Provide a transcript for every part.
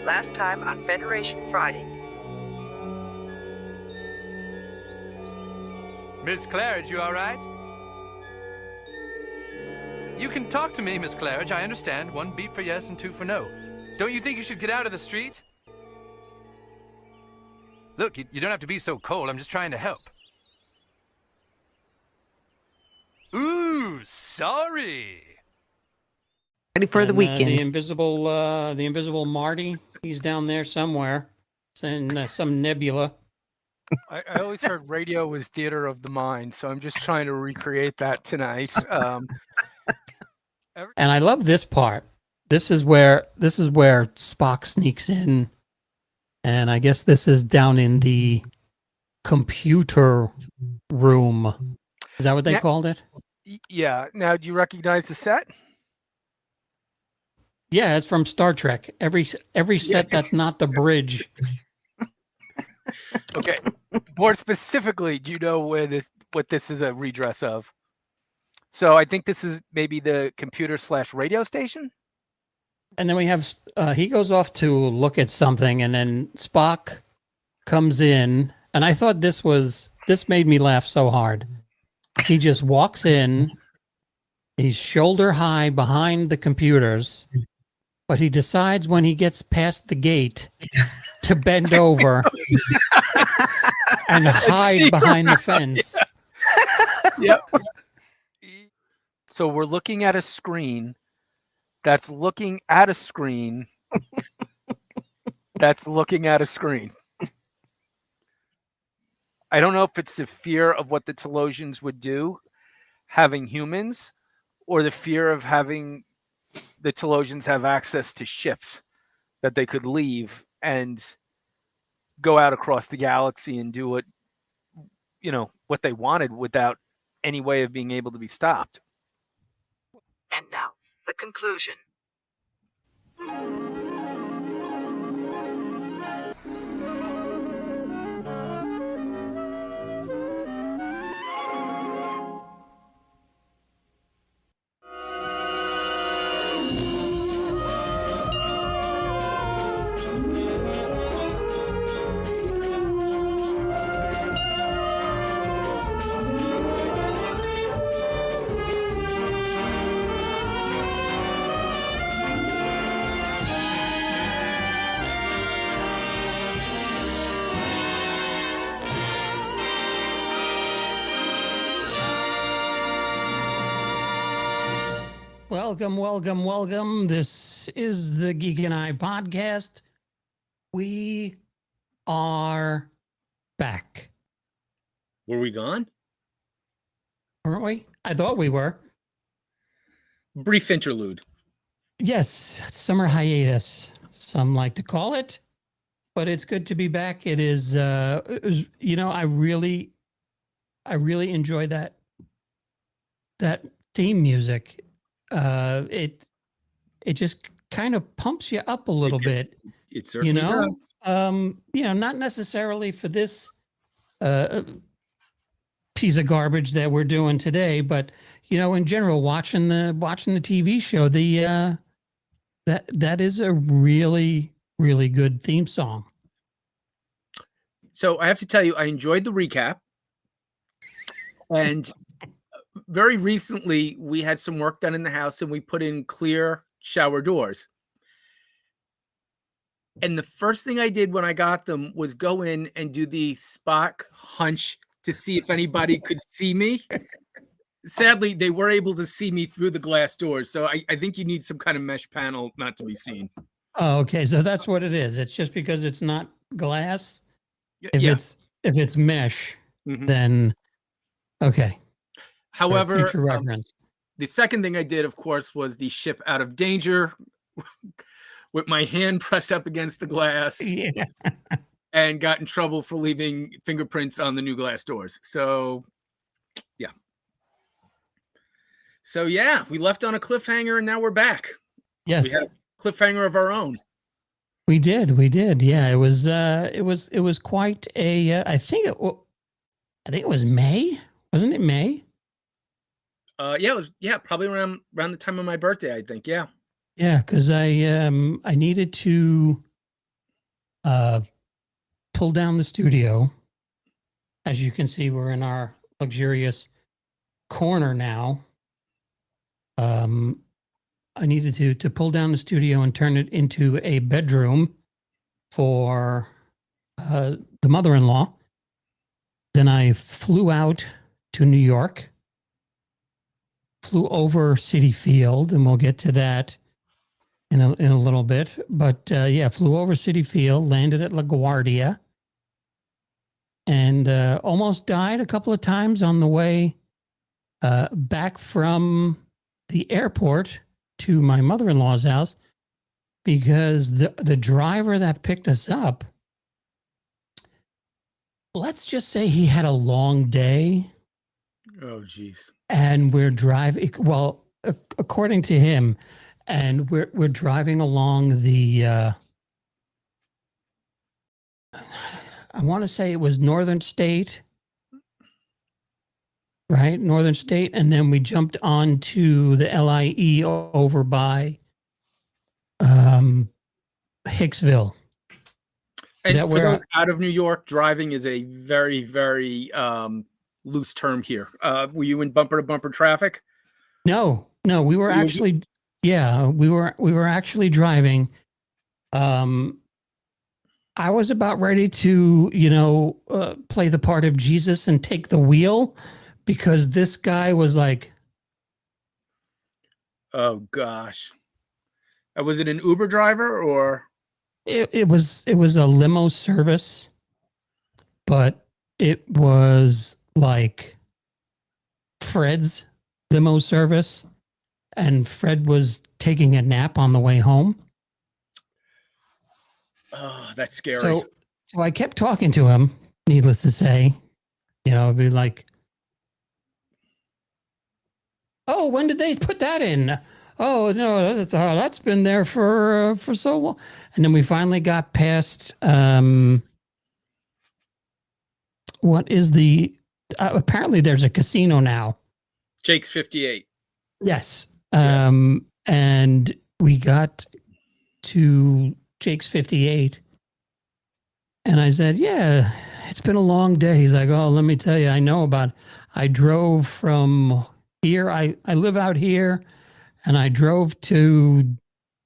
Last time on Federation Friday. Miss Claridge, you all right? You can talk to me, Miss Claridge, I understand. 1 beep for yes and 2 for no. Don't you think you should get out of the street? Look, you don't have to be so cold. I'm just trying to help. Ooh, sorry. Ready for the weekend. The invisible Marty. He's down there somewhere. It's in some nebula. I always heard radio was theater of the mind, so I'm just trying to recreate that tonight. And I love this part. This is where Spock sneaks in, and I guess this is down in the computer room. Is that what they called it? Yeah. Now, do you recognize the set? Yeah, it's from Star Trek. Every set that's not the bridge. Okay. More specifically, do you know what this is a redress of? So I think this is maybe the computer/radio station. And then we have he goes off to look at something, and then Spock comes in, and I thought this made me laugh so hard. He just walks in, he's shoulder high behind the computers, but he decides when he gets past the gate to bend over and hide behind the fence. Yep. So we're looking at a screen that's looking at a screen that's looking at a screen. I don't know if it's the fear of what the Telosians would do having humans, or the fear of having the Telosians have access to ships that they could leave and go out across the galaxy and do what they wanted without any way of being able to be stopped. And now, the conclusion. Welcome. This is the Geek and I podcast. We are back. Were we gone? Weren't we? I thought we were. Brief interlude. Yes, summer hiatus, some like to call it, but it's good to be back. I really enjoy that theme music. It just kind of pumps you up a little bit. It certainly does. Not necessarily for this piece of garbage that we're doing today, but in general, watching the TV show, that is a really, really good theme song. So I have to tell you, I enjoyed the recap, and very recently we had some work done in the house, and we put in clear shower doors. And the first thing I did when I got them was go in and do the Spock hunch to see if anybody could see me. Sadly, they were able to see me through the glass doors. So I think you need some kind of mesh panel not to be seen. Oh, okay. So that's what it is. It's just because it's not glass. If Yeah. it's mesh, Mhm. then okay. However, Future reference. the second thing I did, of course, was the ship out of danger with my hand pressed up against the glass. Yeah. And got in trouble for leaving fingerprints on the new glass doors. So, yeah. We left on a cliffhanger, and now we're back. Yes. We had a cliffhanger of our own. We did. Yeah, it was quite a. I think it was May. Wasn't it May? It was. Yeah, probably around the time of my birthday, I think. Yeah. Yeah, because I needed to pull down the studio. As you can see, we're in our luxurious corner now. I needed to pull down the studio and turn it into a bedroom for the mother-in-law. Then I flew out to New York, flew over Citi Field, and we'll get to that in a little bit. But yeah, flew over Citi Field, landed at LaGuardia, and almost died a couple of times on the way back from the airport to my mother-in-law's house, because the driver that picked us up, let's just say he had a long day. Oh, geez. And we're driving, well, according to him, and we're driving along the I want to say it was Northern State, right? Northern State. And then we jumped onto the LIE over by Hicksville. And that for where those out of New York, driving is a very, very loose term here. Were you in bumper to bumper traffic? No, we were actually, yeah, we were actually driving. I was about ready to, play the part of Jesus and take the wheel, because this guy was like, oh gosh. Was it an Uber driver or? It was a limo service, but it was like Fred's limo service, and Fred was taking a nap on the way home. Oh, that's scary. So I kept talking to him, needless to say, be like, oh, when did they put that in? Oh, no, that's been there for so long. And then we finally got past, what is apparently there's a casino now. Jake's 58. Yes. And we got to Jake's 58. And I said, yeah, it's been a long day. He's like, oh, let me tell you, I drove from here. I live out here, and I drove to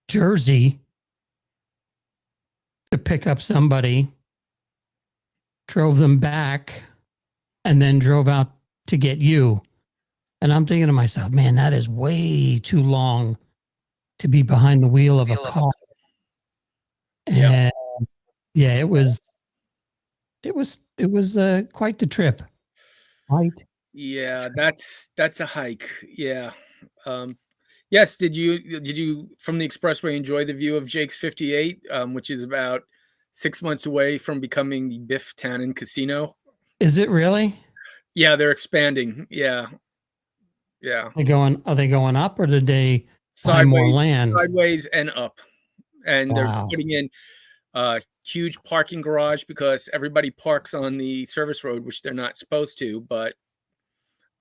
Jersey to pick up somebody, drove them back, and then drove out to get you. And I'm thinking to myself, man, that is way too long to be behind the wheel of a car. And yeah, it was quite the trip. Right? Yeah, that's a hike. Yeah. Yes. Did you from the expressway enjoy the view of Jake's 58, which is about 6 months away from becoming the Biff Tannen Casino? Is it really? Yeah, they're expanding. Yeah. Yeah. Are they going up, or did they buy more land? Sideways and up. And Wow. They're putting in a huge parking garage, because everybody parks on the service road, which they're not supposed to, but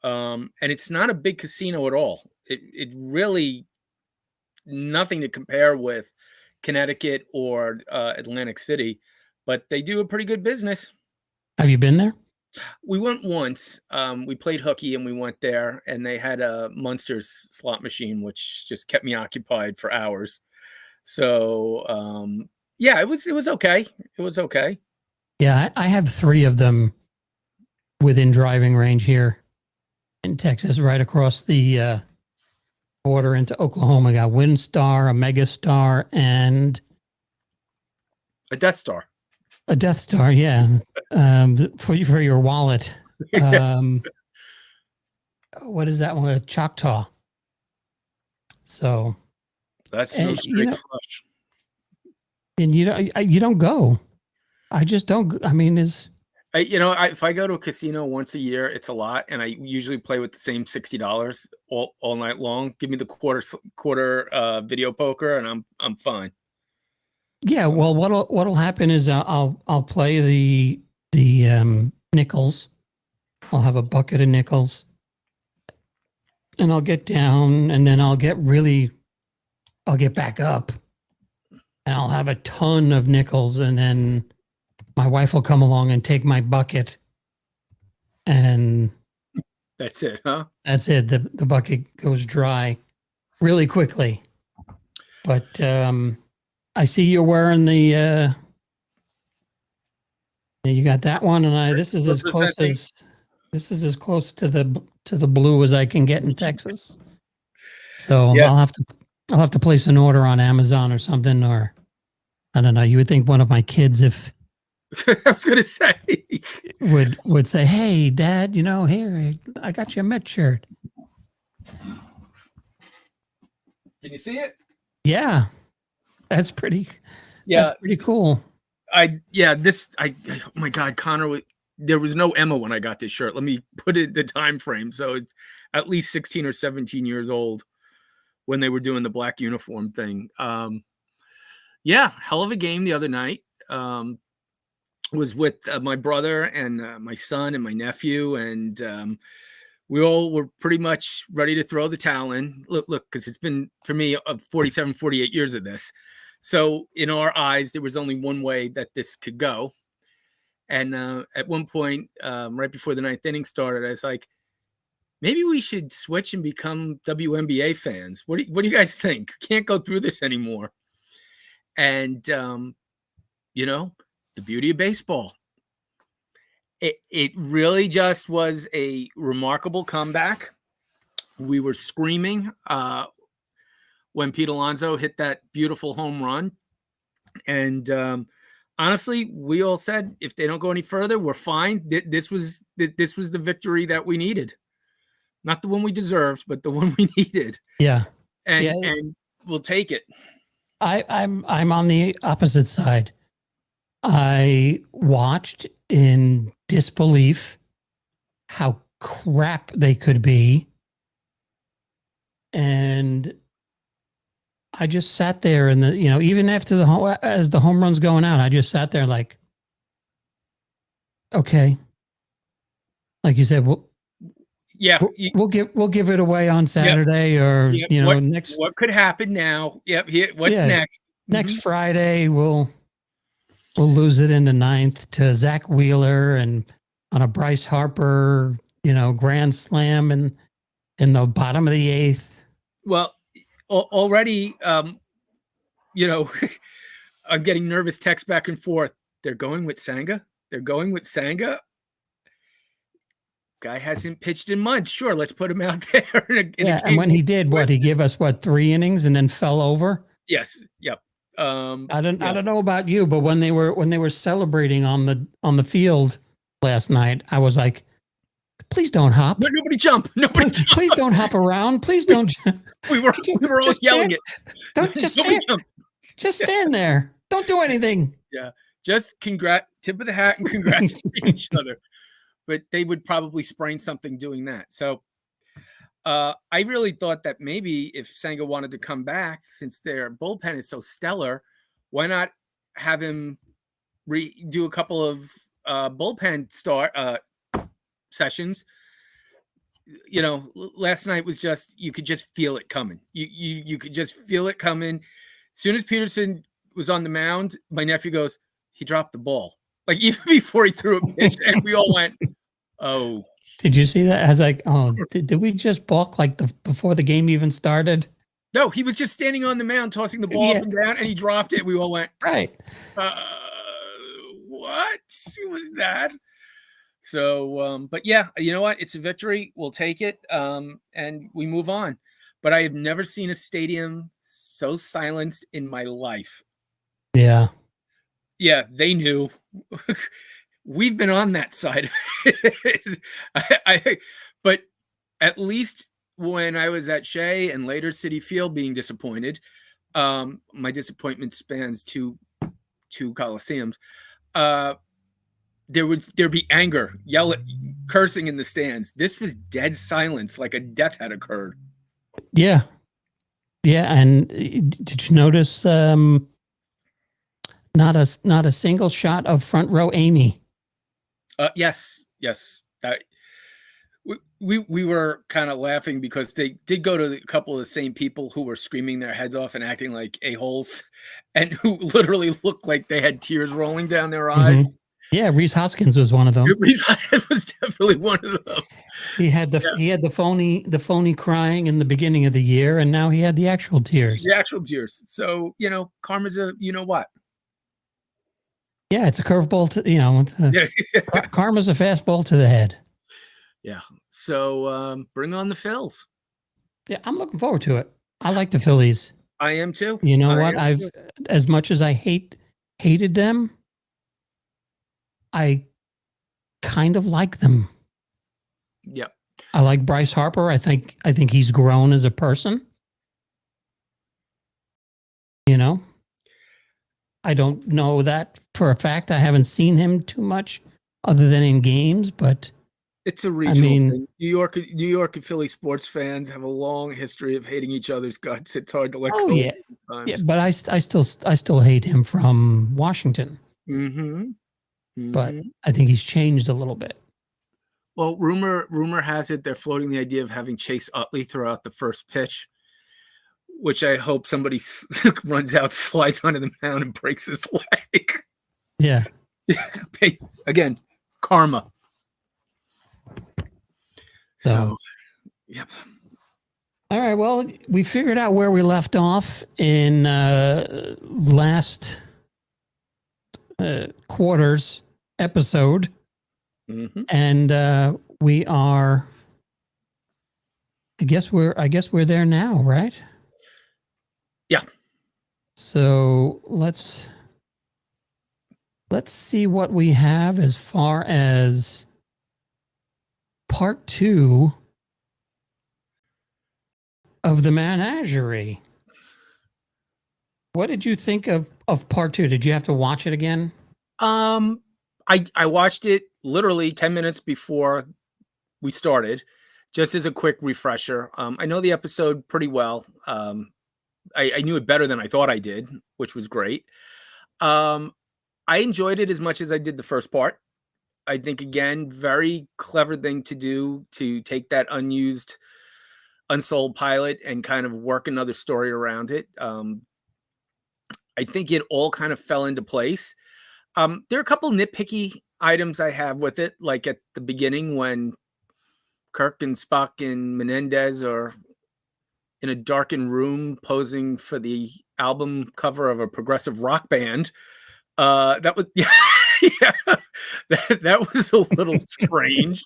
and it's not a big casino at all. It really nothing to compare with Connecticut or Atlantic City, but they do a pretty good business. Have you been there? We went once. We played hooky and we went there, and they had a Munsters slot machine, which just kept me occupied for hours. So yeah, it was okay. It was okay. Yeah, I have 3 of them within driving range here in Texas, right across the border into Oklahoma. I got Windstar, a Megastar, and A Death Star. a Death Star. Yeah, for your wallet. What is that one? A Choctaw. So that's no straight flush. And you don't go. I just don't. I mean, if I go to a casino once a year, it's a lot, and I usually play with the same $60 all night long. Give me the quarter video poker, and I'm fine. Yeah. Well, what'll happen is I'll play the nickels. I'll have a bucket of nickels, and I'll get down, and then I'll get back up, and I'll have a ton of nickels, and then my wife will come along and take my bucket, and That's it, huh? that's it. The bucket goes dry really quickly. But I see you're wearing the you got that one, and this is as close to the blue as I can get in Texas. So Yes. I'll have to place an order on Amazon or something, or I don't know. You would think one of my kids, if I was gonna say. would say, "Hey, Dad, here I got you a Met shirt." Can you see it? Yeah, that's pretty. Yeah, That's pretty cool. oh my God, Connor, there was no Emma when I got this shirt. Let me put it the time frame. So it's at least 16 or 17 years old when they were doing the black uniform thing. Yeah, hell of a game the other night. Was with my brother and my son and my nephew, and we all were pretty much ready to throw the towel in. Look, because it's been, for me, 47, 48 years of this. So in our eyes, there was only one way that this could go. And at one point, right before the ninth inning started, I was like, maybe we should switch and become WNBA fans. What do you guys think? Can't go through this anymore. And, the beauty of baseball. It really just was a remarkable comeback. We were screaming when Pete Alonso hit that beautiful home run. And honestly, we all said, if they don't go any further, we're fine. This was the victory that we needed. Not the one we deserved, but the one we needed. Yeah. And we'll take it. I'm on the opposite side. I watched in disbelief how crap they could be. And I just sat there and even after as the home run's going out, I just sat there like, okay. Like you said, we'll give it away on Saturday, or next. What could happen now? Yep. What's next? Next Friday we'll lose it in the ninth to Zach Wheeler and on a Bryce Harper, grand slam and in the bottom of the eighth. Well, already, I'm getting nervous texts back and forth. They're going with Senga. Guy hasn't pitched in months. Sure, let's put him out there. And when he did, he gave us 3 innings and then fell over. Yes. Yep. I don't know about you, but when they were celebrating on the field last night, I was like, please don't hop. Nobody jump. Please don't hop around. Please don't. We were all yelling it. Don't just stand. Just stand there. Don't do anything. Yeah. Just tip of the hat and congratulate each other. But they would probably sprain something doing that. So I really thought that maybe if Senga wanted to come back, since their bullpen is so stellar, why not have him do a couple of bullpen sessions? Last night was just, you could just feel it coming. You could just feel it coming. As soon as Peterson was on the mound, my nephew goes, he dropped the ball. Like, even before he threw a pitch, and we all went, oh. Did you see that? I was like, oh, did we just balk before the game even started? No, he was just standing on the mound, tossing the ball up and down, and he dropped it. We all went, right. What was that? So, but yeah, you know what? It's a victory. We'll take it, and we move on. But I have never seen a stadium so silenced in my life. Yeah. Yeah, they knew. We've been on that side of it. But at least when I was at Shea and later Citi Field being disappointed, my disappointment spans two Coliseums. There'd be anger, cursing in the stands. This was dead silence, like a death had occurred. Yeah. Yeah. And did you notice not a single shot of front row Amy? Yes. That We were kind of laughing because they did go to a couple of the same people who were screaming their heads off and acting like a-holes, and who literally looked like they had tears rolling down their eyes. Mhm. Yeah, Reese Hoskins was one of them. It was definitely one of them. He had the phony crying in the beginning of the year, and now he had the actual tears. The actual tears. So, karma's a what. Yeah, it's a curveball to karma's a fastball to the head. Yeah. So bring on the Phils. Yeah, I'm looking forward to it. I like the Phillies. I am too. You know what? As much as I hated them, I kind of like them. Yep. I like Bryce Harper. I think he's grown as a person. I don't know that for a fact. I haven't seen him too much other than in games, but it's a regional thing. New York and Philly sports fans have a long history of hating each other's guts. It's hard to let go. Yeah. Sometimes. Yeah, but I still hate him from Washington. But I think he's changed a little bit. Well, rumor has it they're floating the idea of having Chase Utley throw out the first pitch, which I hope somebody runs out, slides onto the mound, and breaks his leg. Yeah. Again, karma. So, yep. All right. Well, we figured out where we left off in last quarter's episode, and we are. I guess we're there now, right? Yeah. So let's see what we have as far as part 2 of the Menagerie. What did you think of part 2? Did you have to watch it again? I watched it literally 10 minutes before we started, just as a quick refresher. I know the episode pretty well. I knew it better than I thought I did, which was great. I enjoyed it as much as I did the first part. I think, again, very clever thing to do to take that unused, unsold pilot and kind of work another story around it. I think it all kind of fell into place. There are a couple nitpicky items I have with it, like at the beginning when Kirk and Spock and Menendez are in a darkened room posing for the album cover of a progressive rock band. That was that was a little strange.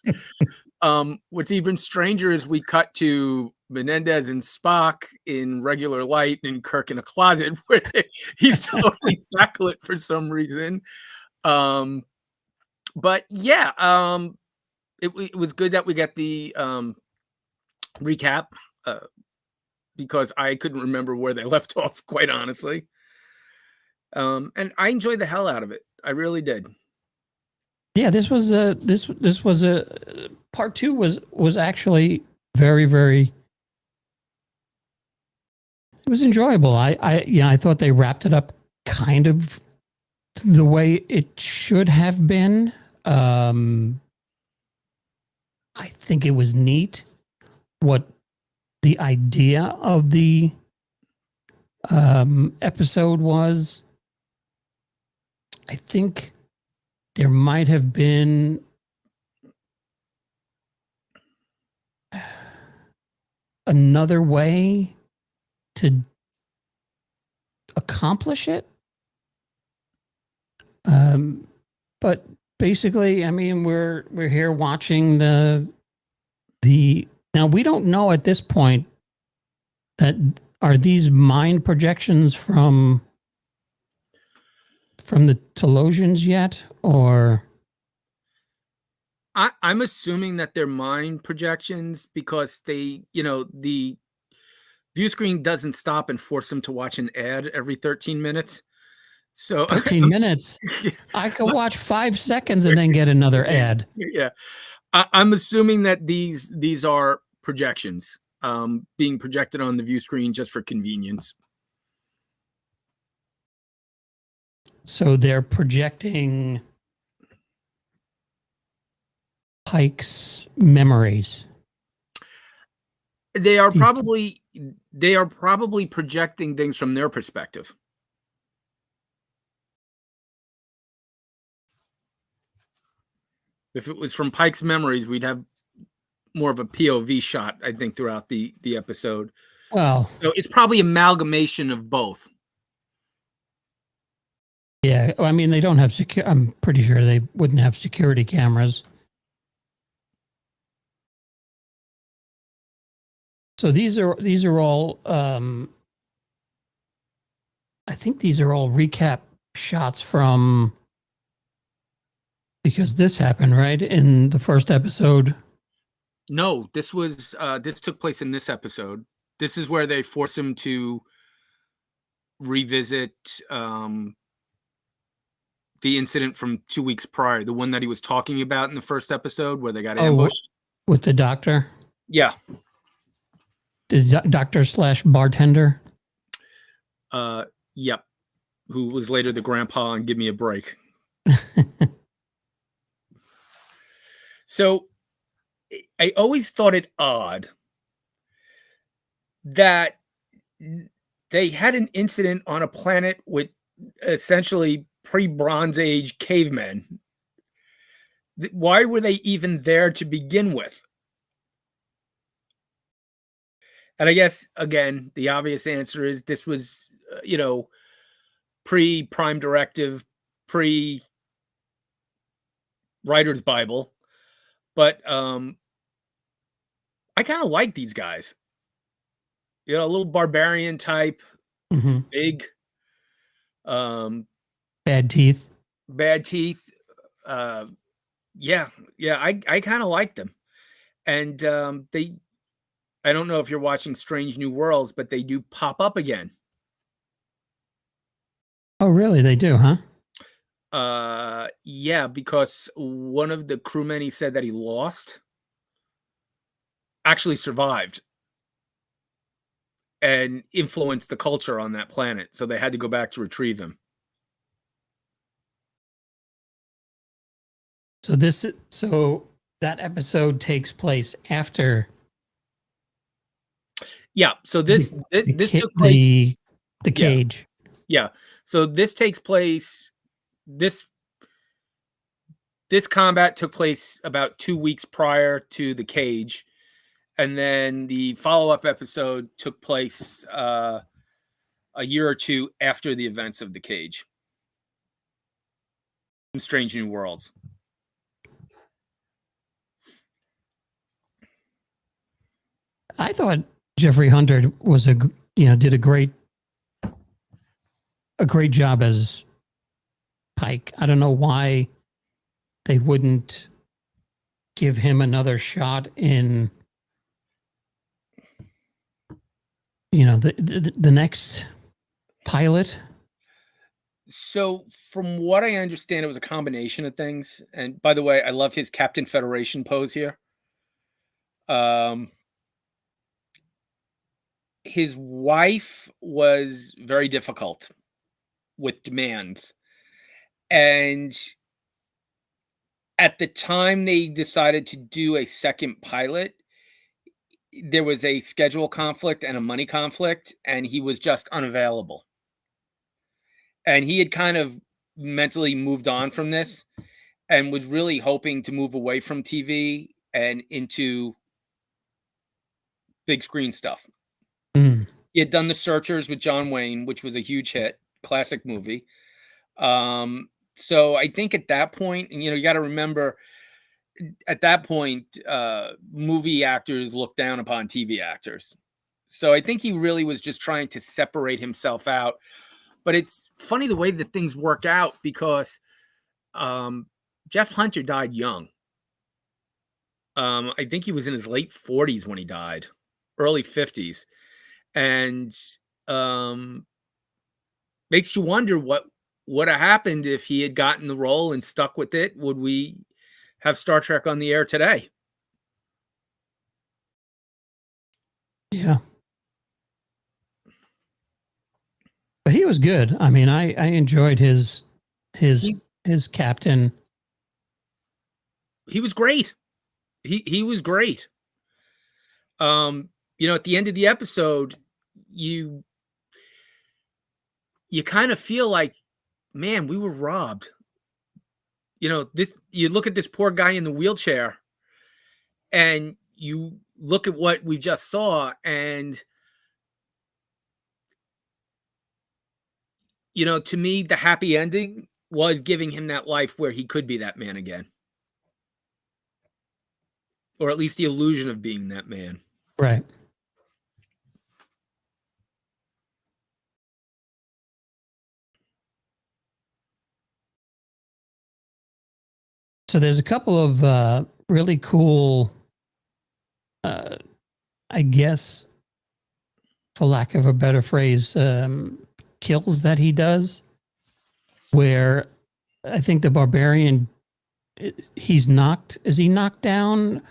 What's even stranger is we cut to Menendez and Spock in regular light and Kirk in a closet where he's totally backlit for some reason. But yeah, it was good that we got the recap because I couldn't remember where they left off, quite honestly. And I enjoyed the hell out of it. I really did. Yeah, this was a part 2 was actually very, very. It was enjoyable. I thought they wrapped it up kind of the way it should have been. I think it was neat what the idea of the episode was. I think there might have been another way to accomplish it. But basically, I mean, we're here watching the now we don't know at this point that are these mind projections from the Telosians yet, or I'm assuming that they're mind projections because they, the view screen doesn't stop and force them to watch an ad every 13 minutes. So 13 minutes. I could watch 5 seconds and then get another ad. Yeah. I'm assuming that these are projections being projected on the view screen just for convenience. So they're projecting Pike's memories? They are Do probably projecting things from their perspective. If it was from Pike's memories, we'd have more of a POV shot, I think, throughout the episode. Well, So it's probably amalgamation of both. yeah. I mean, they don't have secure. I'm pretty sure they wouldn't have security cameras. So these are all. I think these are all recap shots from, because this happened right in the first episode. No, this took place in this episode. This is where they force him to revisit the incident from 2 weeks prior, the one that he was talking about in the first episode where they got ambushed. With the doctor. Yeah. The doctor / bartender. Yep. Who was later the grandpa on Give Me a Break. So I always thought it odd that they had an incident on a planet with essentially pre-Bronze Age cavemen. Why were they even there to begin with? And I guess, again, the obvious answer is this was, pre-Prime Directive, pre-Writer's Bible. But I kind of like these guys. A little barbarian type, big. Bad teeth. Yeah, I kind of like them. And I don't know if you're watching Strange New Worlds, but they do pop up again. Oh, really? They do, huh? Yeah, because one of the crewmen he said that he lost actually survived and influenced the culture on that planet. So they had to go back to retrieve him. So that episode takes place after. Yeah. So this took place the cage. Yeah. So this takes place. This combat took place about 2 weeks prior to the cage, and then the follow-up episode took place a year or two after the events of the cage in Strange New Worlds. I thought Jeffrey Hunter did a great job as Pike. I don't know why they wouldn't give him another shot in the next pilot. So from what I understand, it was a combination of things. And by the way, I love his Captain Federation pose here. His wife was very difficult with demands. And at the time they decided to do a second pilot, there was a schedule conflict and a money conflict, and he was just unavailable. And he had kind of mentally moved on from this and was really hoping to move away from TV and into big screen stuff. He had done The Searchers with John Wayne, which was a huge hit, classic movie. So I think at that point, and you got to remember, at that point, movie actors look down upon TV actors. So I think he really was just trying to separate himself out. But it's funny the way that things work out, because Jeff Hunter died young. I think he was in his late 40s when he died, early 50s. And makes you wonder what would have happened if he had gotten the role and stuck with it. Would we have Star Trek on the air today? Yeah. But he was good. I mean, I enjoyed his captain. He was great. He was great. At the end of the episode, you kind of feel like, man, we were robbed. You look at this poor guy in the wheelchair and you look at what we just saw, and to me, the happy ending was giving him that life where he could be that man again. Or at least the illusion of being that man. Right. So there's a couple of really cool, I guess, for lack of a better phrase, kills that he does, where I think the barbarian, is he knocked down,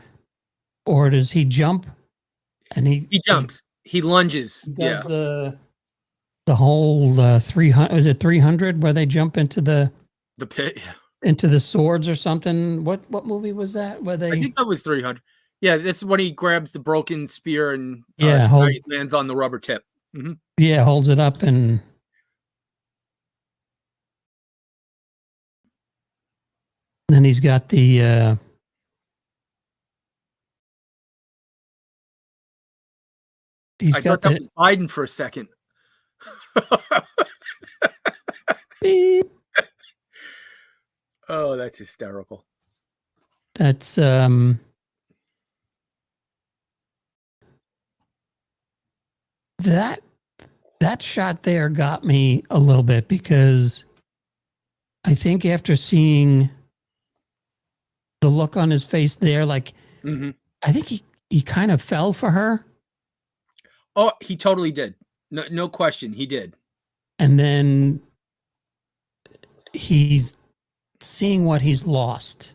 or does he jump? And he jumps. He lunges. He does the whole 300. Is it 300 where they jump into the pit? Yeah. Into the swords or something? What movie was that? Where they? I think that was 300. Yeah, this is when he grabs the broken spear and lands on the rubber tip. Mm-hmm. Yeah, holds it up and then he's got the I thought that was Biden for a second. Beep. Oh, that's hysterical. That's that shot there got me a little bit, because I think after seeing the look on his face there, like, I think he kind of fell for her. Oh, he totally did. No question, he did. And then he's seeing what he's lost.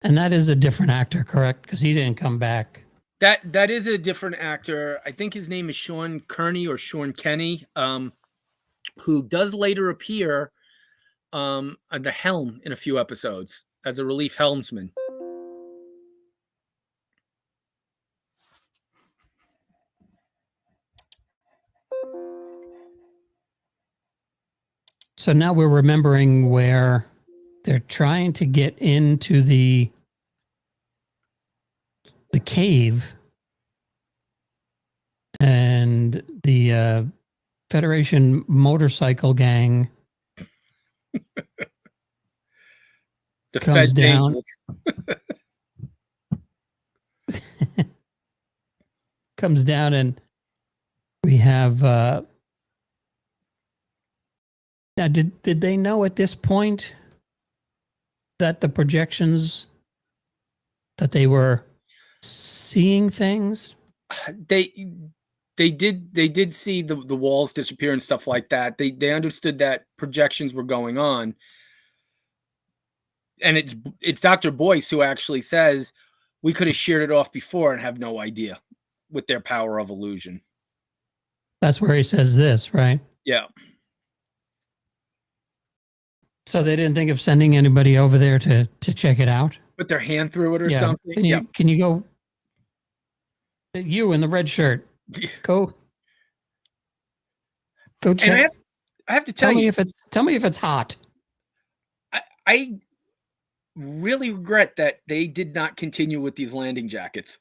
And that is a different actor, correct? Because he didn't come back. That is a different actor. I think his name is Sean Kearney or Sean Kenny, who does later appear on the helm in a few episodes as a relief helmsman. So now we're remembering where they're trying to get into the cave, and the Federation motorcycle gang the comes Feds down. Comes down, and we have now did they know at this point that the projections, that they were seeing things? They did see the walls disappear and stuff like that. They understood that projections were going on. And it's Dr. Boyce who actually says we could have sheared it off before and have no idea with their power of illusion. That's where he says this, right? Yeah. So they didn't think of sending anybody over there to check it out? Put their hand through it or something? Can you go? You in the red shirt, go check. I have to tell you, tell me if it's hot. I really regret that they did not continue with these landing jackets.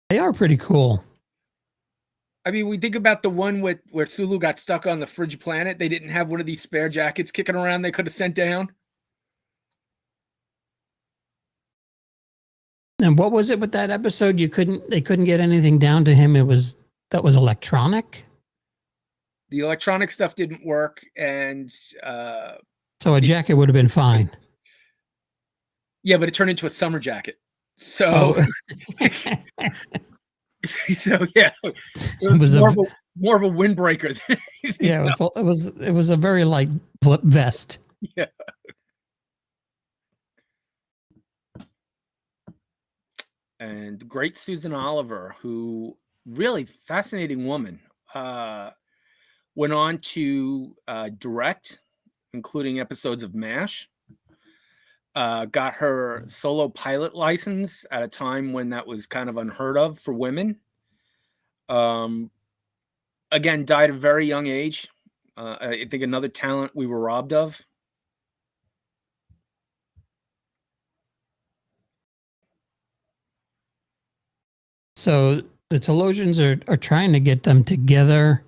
They are pretty cool. I mean, we think about the one where Sulu got stuck on the fridge planet. They didn't have one of these spare jackets kicking around they could have sent down. And what was it with that episode? They couldn't get anything down to him. That was electronic. The electronic stuff didn't work, and so a jacket would have been fine. Yeah, but it turned into a summer jacket. So, so yeah, it was more of a windbreaker. Yeah, it was a very light vest. Yeah. And the great Susan Oliver, who really fascinating woman, went on to direct including episodes of MASH. Got her solo pilot license at a time when that was kind of unheard of for women. Again, died at a very young age. I think another talent we were robbed of. So the Telosians are trying to get them together,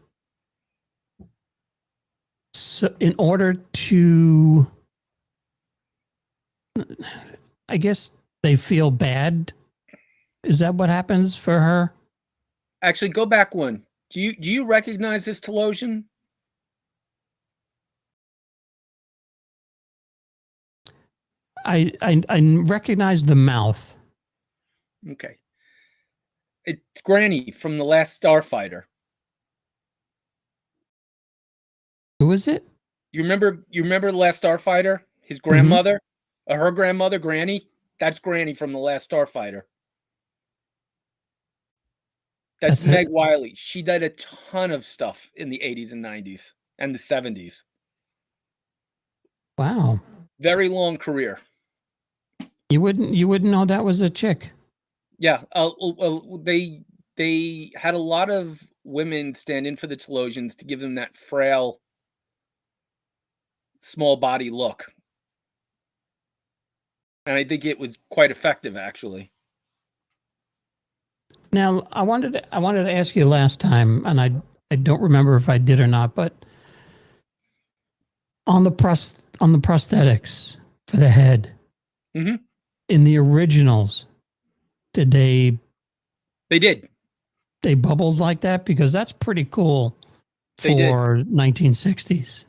so in order to, I guess they feel bad. Is that what happens for her? Actually, go back one. Do you recognize this Telosian? I recognize the mouth. Okay. It's Granny from The Last Starfighter. Who is it? You remember The Last Starfighter? His grandmother? Her grandmother, Granny? That's Granny from The Last Starfighter. That's Meg Wiley. She did a ton of stuff in the 80s and 90s and the 70s. Wow. Very long career. You wouldn't know that was a chick. Yeah. They had a lot of women stand in for the Telosians to give them that frail, small body look. And I think it was quite effective, actually. Now, I wanted to ask you last time, and I don't remember if I did or not, but on the prosthetics for the head, in the originals, did they did. They bubbled like that? Because that's pretty cool for 1960s.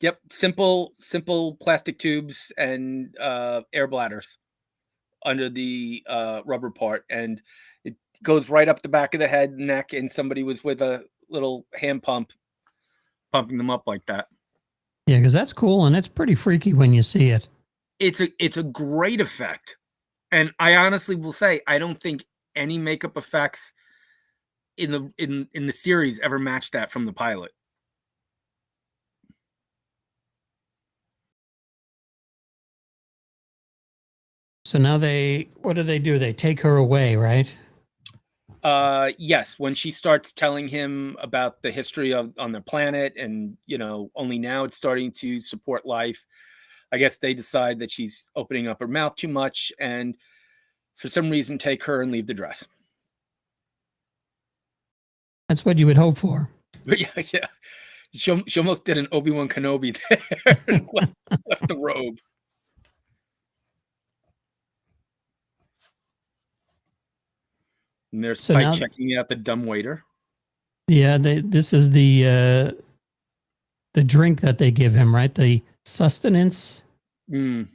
Yep, simple plastic tubes and air bladders under the rubber part, and it goes right up the back of the head, neck, and somebody was with a little hand pump pumping them up like that. Yeah, because that's cool, and it's pretty freaky when you see it. It's a great effect, and I honestly will say I don't think any makeup effects in the series ever matched that from the pilot. So now what do? They take her away, right? Yes, when she starts telling him about the history on the planet, and only now it's starting to support life. I guess they decide that she's opening up her mouth too much, and for some reason take her and leave the dress. That's what you would hope for. But yeah. She almost did an Obi-Wan Kenobi there. left the robe. And there's Spike checking out the dumbwaiter. Yeah, this is the drink that they give him, right? The sustenance. He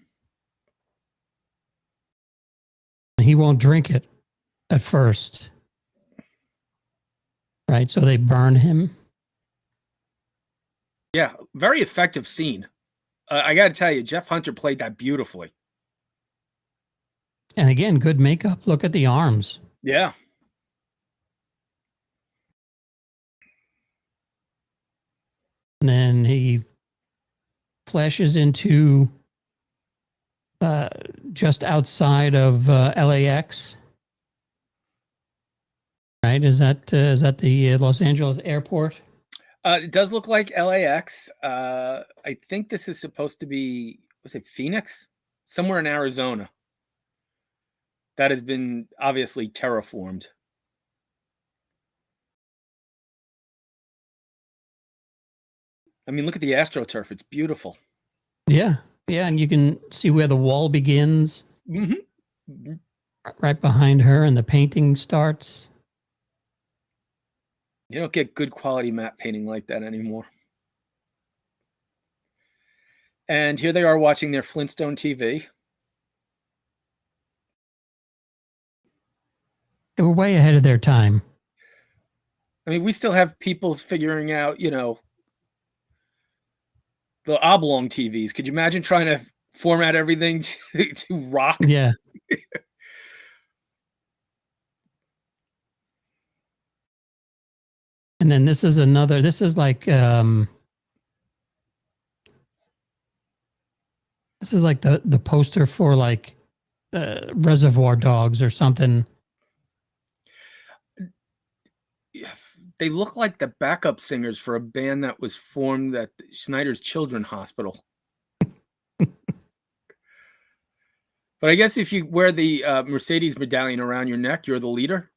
won't drink it at first. Right, so they burn him. Yeah, very effective scene. I got to tell you, Jeff Hunter played that beautifully. And again, good makeup. Look at the arms. Yeah. And then he flashes into just outside of LAX. Right? Is that the Los Angeles airport? It does look like LAX. I think this is supposed to be, was it Phoenix? Somewhere in Arizona. That has been obviously terraformed. I mean, look at the AstroTurf. It's beautiful. Yeah. Yeah, and you can see where the wall begins. Right behind her, and the painting starts. You don't get good quality matte painting like that anymore. And here they are watching their Flintstone TV. They were way ahead of their time. I mean, we still have people figuring out, the oblong TVs. Could you imagine trying to format everything to rock? Yeah. And then this is like This is like the poster for like Reservoir Dogs or something. They look like the backup singers for a band that was formed at Schneider's Children's Hospital. But I guess if you wear the Mercedes medallion around your neck, you're the leader.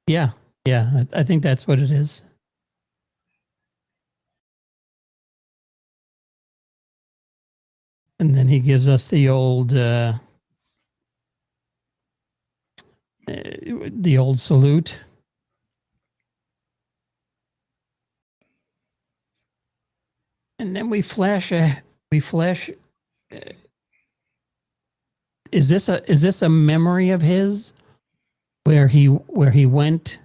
Yeah, I think that's what it is. And then he gives us the old salute. And then we flash. Is this a memory of his where he went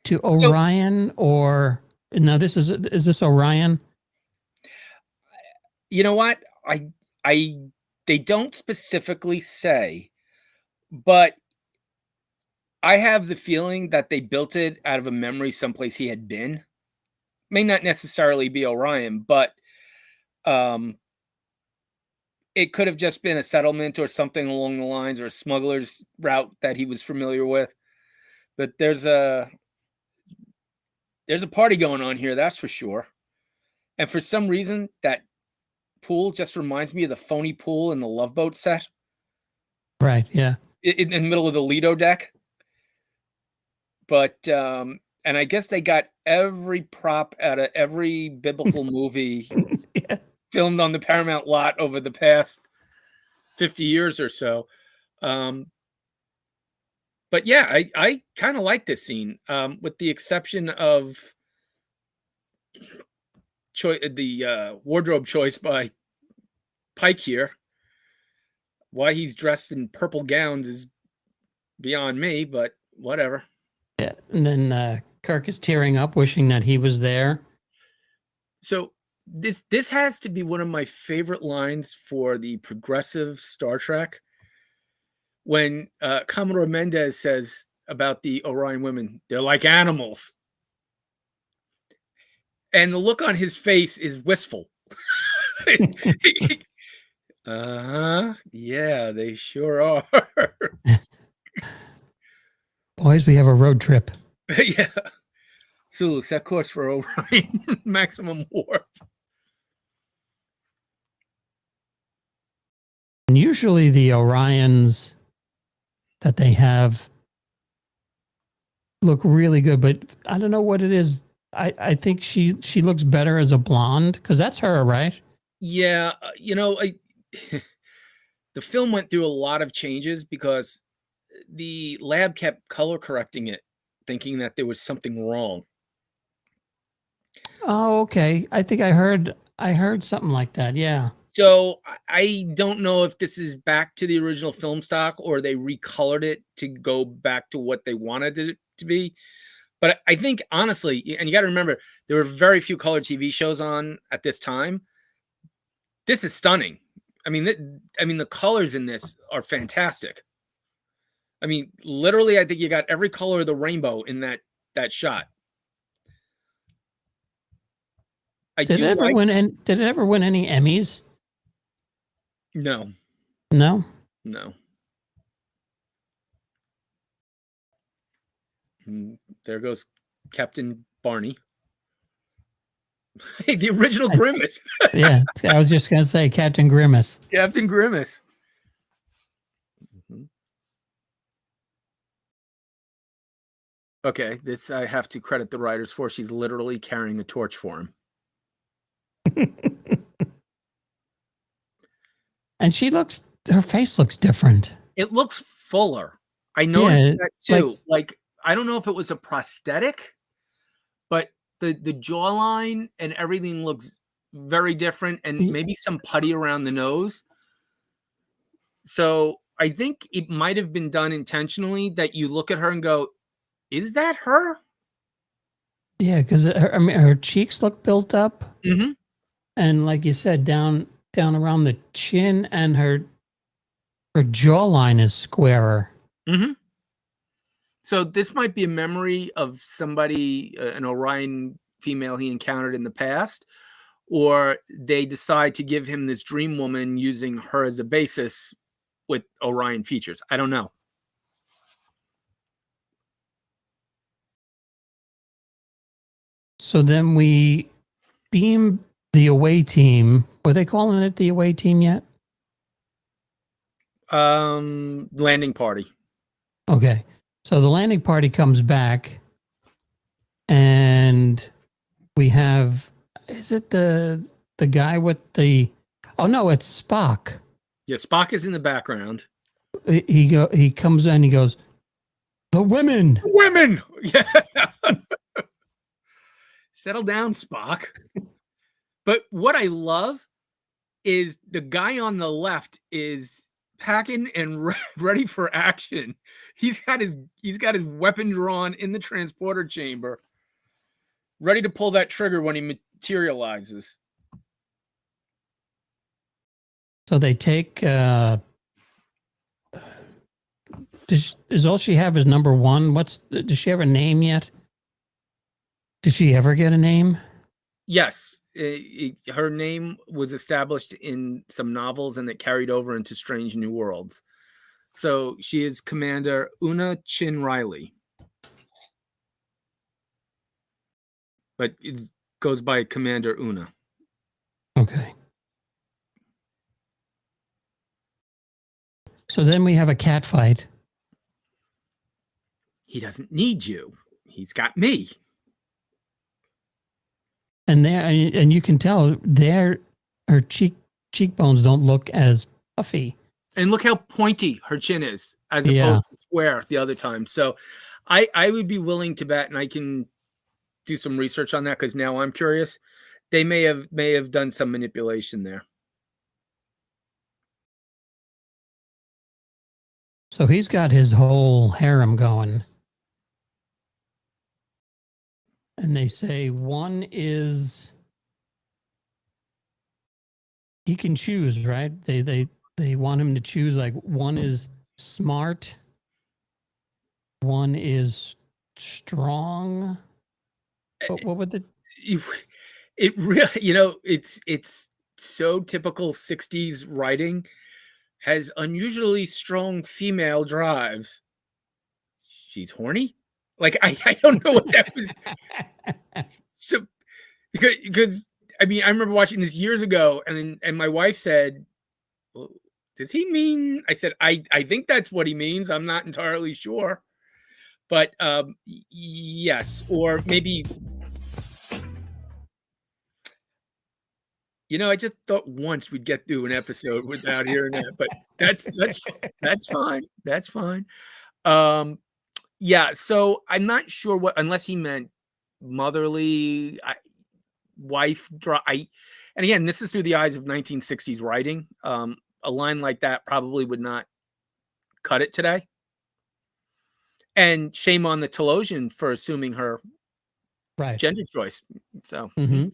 to Orion, or no? Is this Orion? You know what? They don't specifically say, but I have the feeling that they built it out of a memory someplace he had been. May not necessarily be Orion, but it could have just been a settlement or something along the lines, or a smuggler's route that he was familiar with. But there's a party going on here, that's for sure. And for some reason, that pool just reminds me of the phony pool in the Love Boat set. Right, yeah. In the middle of the Lido deck. But, and I guess they got every prop out of every biblical movie Yeah. filmed on the Paramount lot over the past 50 years or so. But yeah, I kind of like this scene, with the exception of the wardrobe choice by Pike here. Why he's dressed in purple gowns is beyond me, but whatever. Yeah, and then Kirk is tearing up, wishing that he was there. So this has to be one of my favorite lines for the progressive Star Trek. When Commodore Mendez says about the Orion women, they're like animals. And the look on his face is wistful. Yeah, they sure are. Boys, we have a road trip. Yeah. Sulu, set course for Orion maximum warp. And usually the Orions that they have look really good, but I don't know what it is. I think she looks better as a blonde, because that's her, right? Yeah, the film went through a lot of changes because the lab kept color correcting it, thinking that there was something wrong. Oh, okay. I think I heard something like that. Yeah. So I don't know if this is back to the original film stock or they recolored it to go back to what they wanted it to be. But I think, honestly, and you got to remember, there were very few color TV shows on at this time. This is stunning. I mean, the colors in this are fantastic. I mean, literally, I think you got every color of the rainbow in that shot. Did it ever win any Emmys? No. No? No. There goes Captain Barney. The original Grimace. Yeah, I was just going to say Captain Grimace. Captain Grimace. Okay, this I have to credit the writers for. She's literally carrying a torch for him. And her face looks different. It looks fuller. I noticed that too. Like, I don't know if it was a prosthetic, but the jawline and everything looks very different, and maybe some putty around the nose. So I think it might have been done intentionally that you look at her and go, is that her? Yeah, because her cheeks look built up. Mm-hmm. And like you said, down around the chin, and her jawline is squarer. Mm-hmm. So this might be a memory of somebody, an Orion female he encountered in the past, or they decide to give him this dream woman using her as a basis with Orion features. I don't know. So then we beam the away team. Were they calling it the away team yet? Landing party. Okay. So the landing party comes back and we have, is it the guy with the, oh no, it's Spock. Yeah, Spock is in the background. He comes in, he goes, the women. Women! Yeah. Settle down, Spock. But what I love is the guy on the left is packing and ready for action. He's got his weapon drawn in the transporter chamber, ready to pull that trigger when he materializes. So they take does all she have is number one? Does she have a name yet? Did she ever get a name? Yes. Her name was established in some novels and it carried over into Strange New Worlds. So she is Commander Una Chin Riley. But it goes by Commander Una. Okay. So then we have a cat fight. He doesn't need you. He's got me. And you can tell her cheekbones don't look as puffy. And look how pointy her chin is, as opposed to square the other time. So I would be willing to bet, and I can do some research on that because now I'm curious. They may have done some manipulation there. So he's got his whole harem going. And they say one is he can choose, right? They want him to choose, like one is smart, one is strong. What would the it really, it's so typical 60s writing, has unusually strong female drives. She's horny? Like, I don't know what that was. So, because I mean, I remember watching this years ago, and my wife said, well, does he mean? I said, I think that's what he means. I'm not entirely sure. But yes, or maybe, I just thought once we'd get through an episode without hearing that, but that's fine. That's fine. Yeah, so I'm not sure unless he meant motherly wife. And again, this is through the eyes of 1960s writing. A line like that probably would not cut it today. And shame on the Telosian for assuming her gender choice. So, and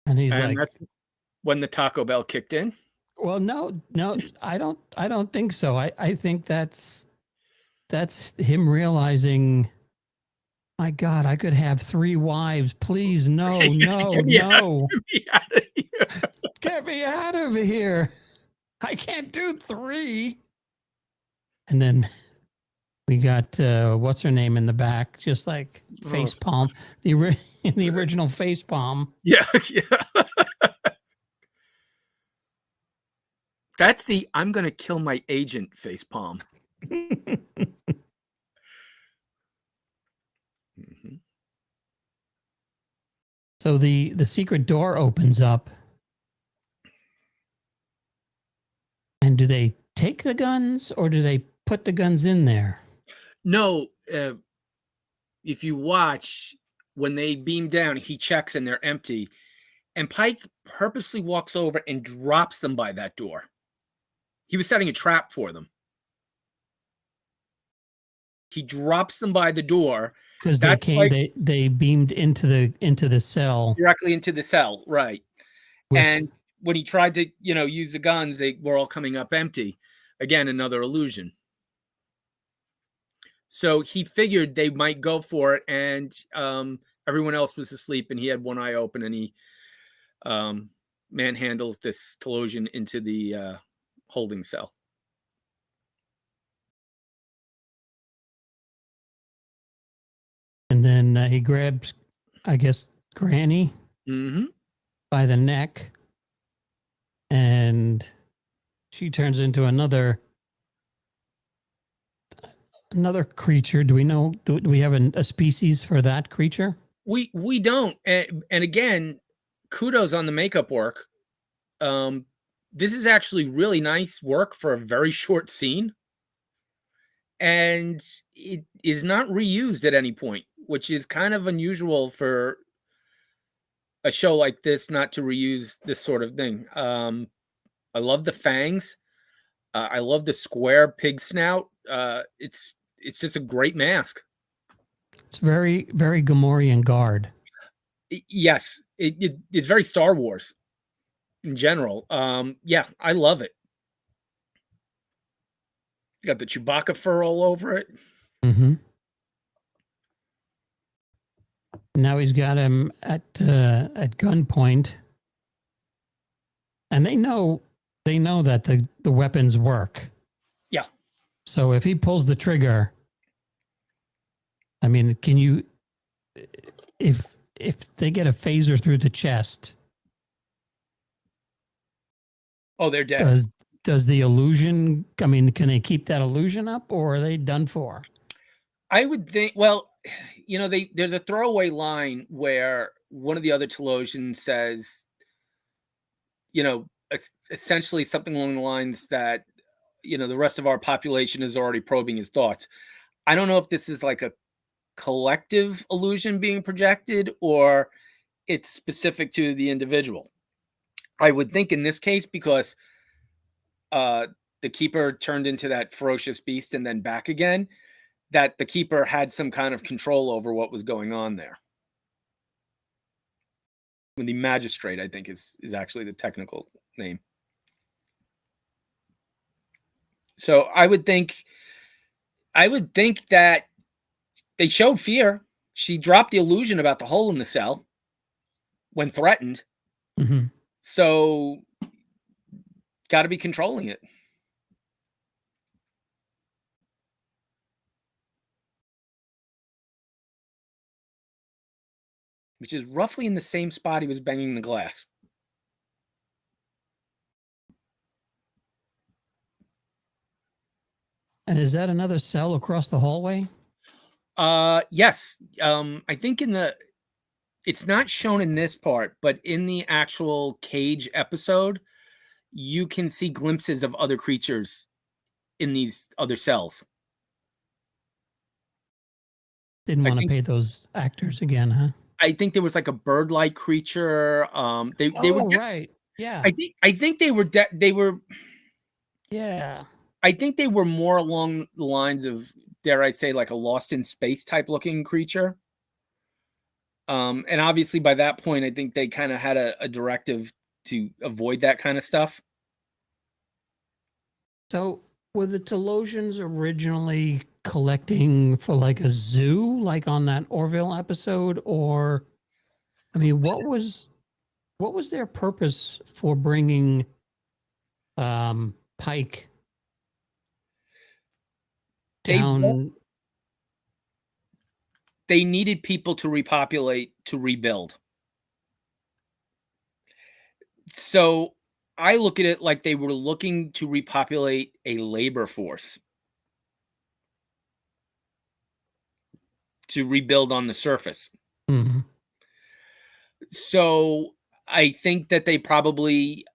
that's when the Taco Bell kicked in. Well, no, I don't think so. I think that's him realizing, my God, I could have 3 wives. Please, no. Get me out of here. Get me out of here. I can't do 3. And then we got what's her name in the back, just like face palm, the original face palm. Yeah. That's the I'm gonna kill my agent face palm. So the secret door opens up, and do they take the guns or do they put the guns in there? No, if you watch, when they beam down, he checks and they're empty, and Pike purposely walks over and drops them by that door. He was setting a trap for them. He drops them by the door because they beamed into the cell, directly into the cell, right? And when he tried to use the guns, they were all coming up empty. Again, another illusion. So he figured they might go for it, and Everyone else was asleep, and he had one eye open, and he manhandles this Telosian into the holding cell. And then he grabs, I guess, Granny Mm-hmm. by the neck, and she turns into another creature. Do we know? Do we have a species for that creature? We don't, and again, kudos on the makeup work. This is actually really nice work for a very short scene, and it is not reused at any point, which is kind of unusual for a show like this not to reuse this sort of thing. I love the fangs. I love the square pig snout. It's just a great mask. It's very, very Gamorrean guard. Yes, it's very Star Wars in general. Yeah, I love it. Got the Chewbacca fur all over it. Mm-hmm. Now he's got him at gunpoint, and they know that the weapons work. Yeah. So if he pulls the trigger, I mean, can you? If they get a phaser through the chest, Oh, they're dead. Does the illusion? I mean, can they keep that illusion up, or are they done for? I would think. Well, there's a throwaway line where one of the other Telosians says, essentially something along the lines that, the rest of our population is already probing his thoughts. I don't know if this is like a collective illusion being projected or it's specific to the individual. I would think in this case, because the keeper turned into that ferocious beast and then back again, that the keeper had some kind of control over what was going on there. When the magistrate, I think, is actually the technical name. So I would think that they showed fear. She dropped the illusion about the hole in the cell when threatened. Mm-hmm. So got to be controlling it. Which is roughly in the same spot he was banging the glass. And is that another cell across the hallway? Yes. I think it's not shown in this part, but in the actual cage episode, you can see glimpses of other creatures in these other cells. Didn't want to pay those actors again, huh? I think there was like a bird-like creature. They were right. Yeah. I think they were Yeah. I think they were more along the lines of, dare I say, like a Lost in Space type looking creature. And obviously by that point, I think they kind of had a directive to avoid that kind of stuff. So were the Telosians originally collecting for like a zoo, like on that Orville episode? Or, I mean, what was their purpose for bringing Pike down? They needed people to repopulate, to rebuild. So I look at it like they were looking to repopulate a labor force to rebuild on the surface. Mm-hmm. So I think that they probably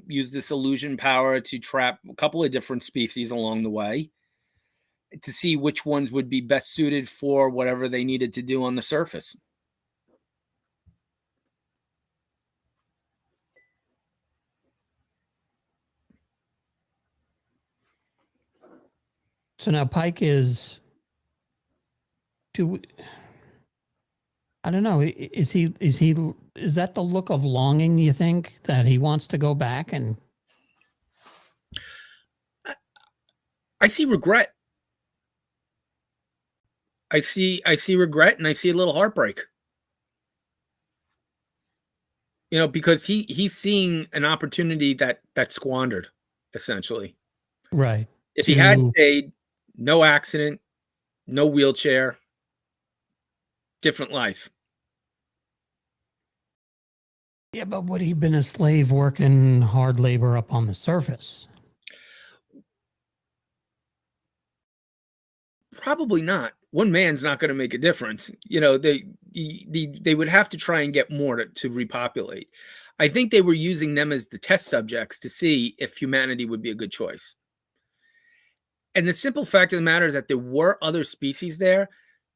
used this illusion power to trap a couple of different species along the way to see which ones would be best suited for whatever they needed to do on the surface. So now Pike is. I don't know. Is that the look of longing, you think, that he wants to go back? And I see regret. I see regret, and I see a little heartbreak. because he's seeing an opportunity that squandered, essentially. Right. If he had stayed, no accident, no wheelchair, different life. Yeah, but would he been a slave working hard labor up on the surface? Probably not. One man's not going to make a difference. They would have to try and get more to repopulate. I think they were using them as the test subjects to see if humanity would be a good choice. And the simple fact of the matter is that there were other species there.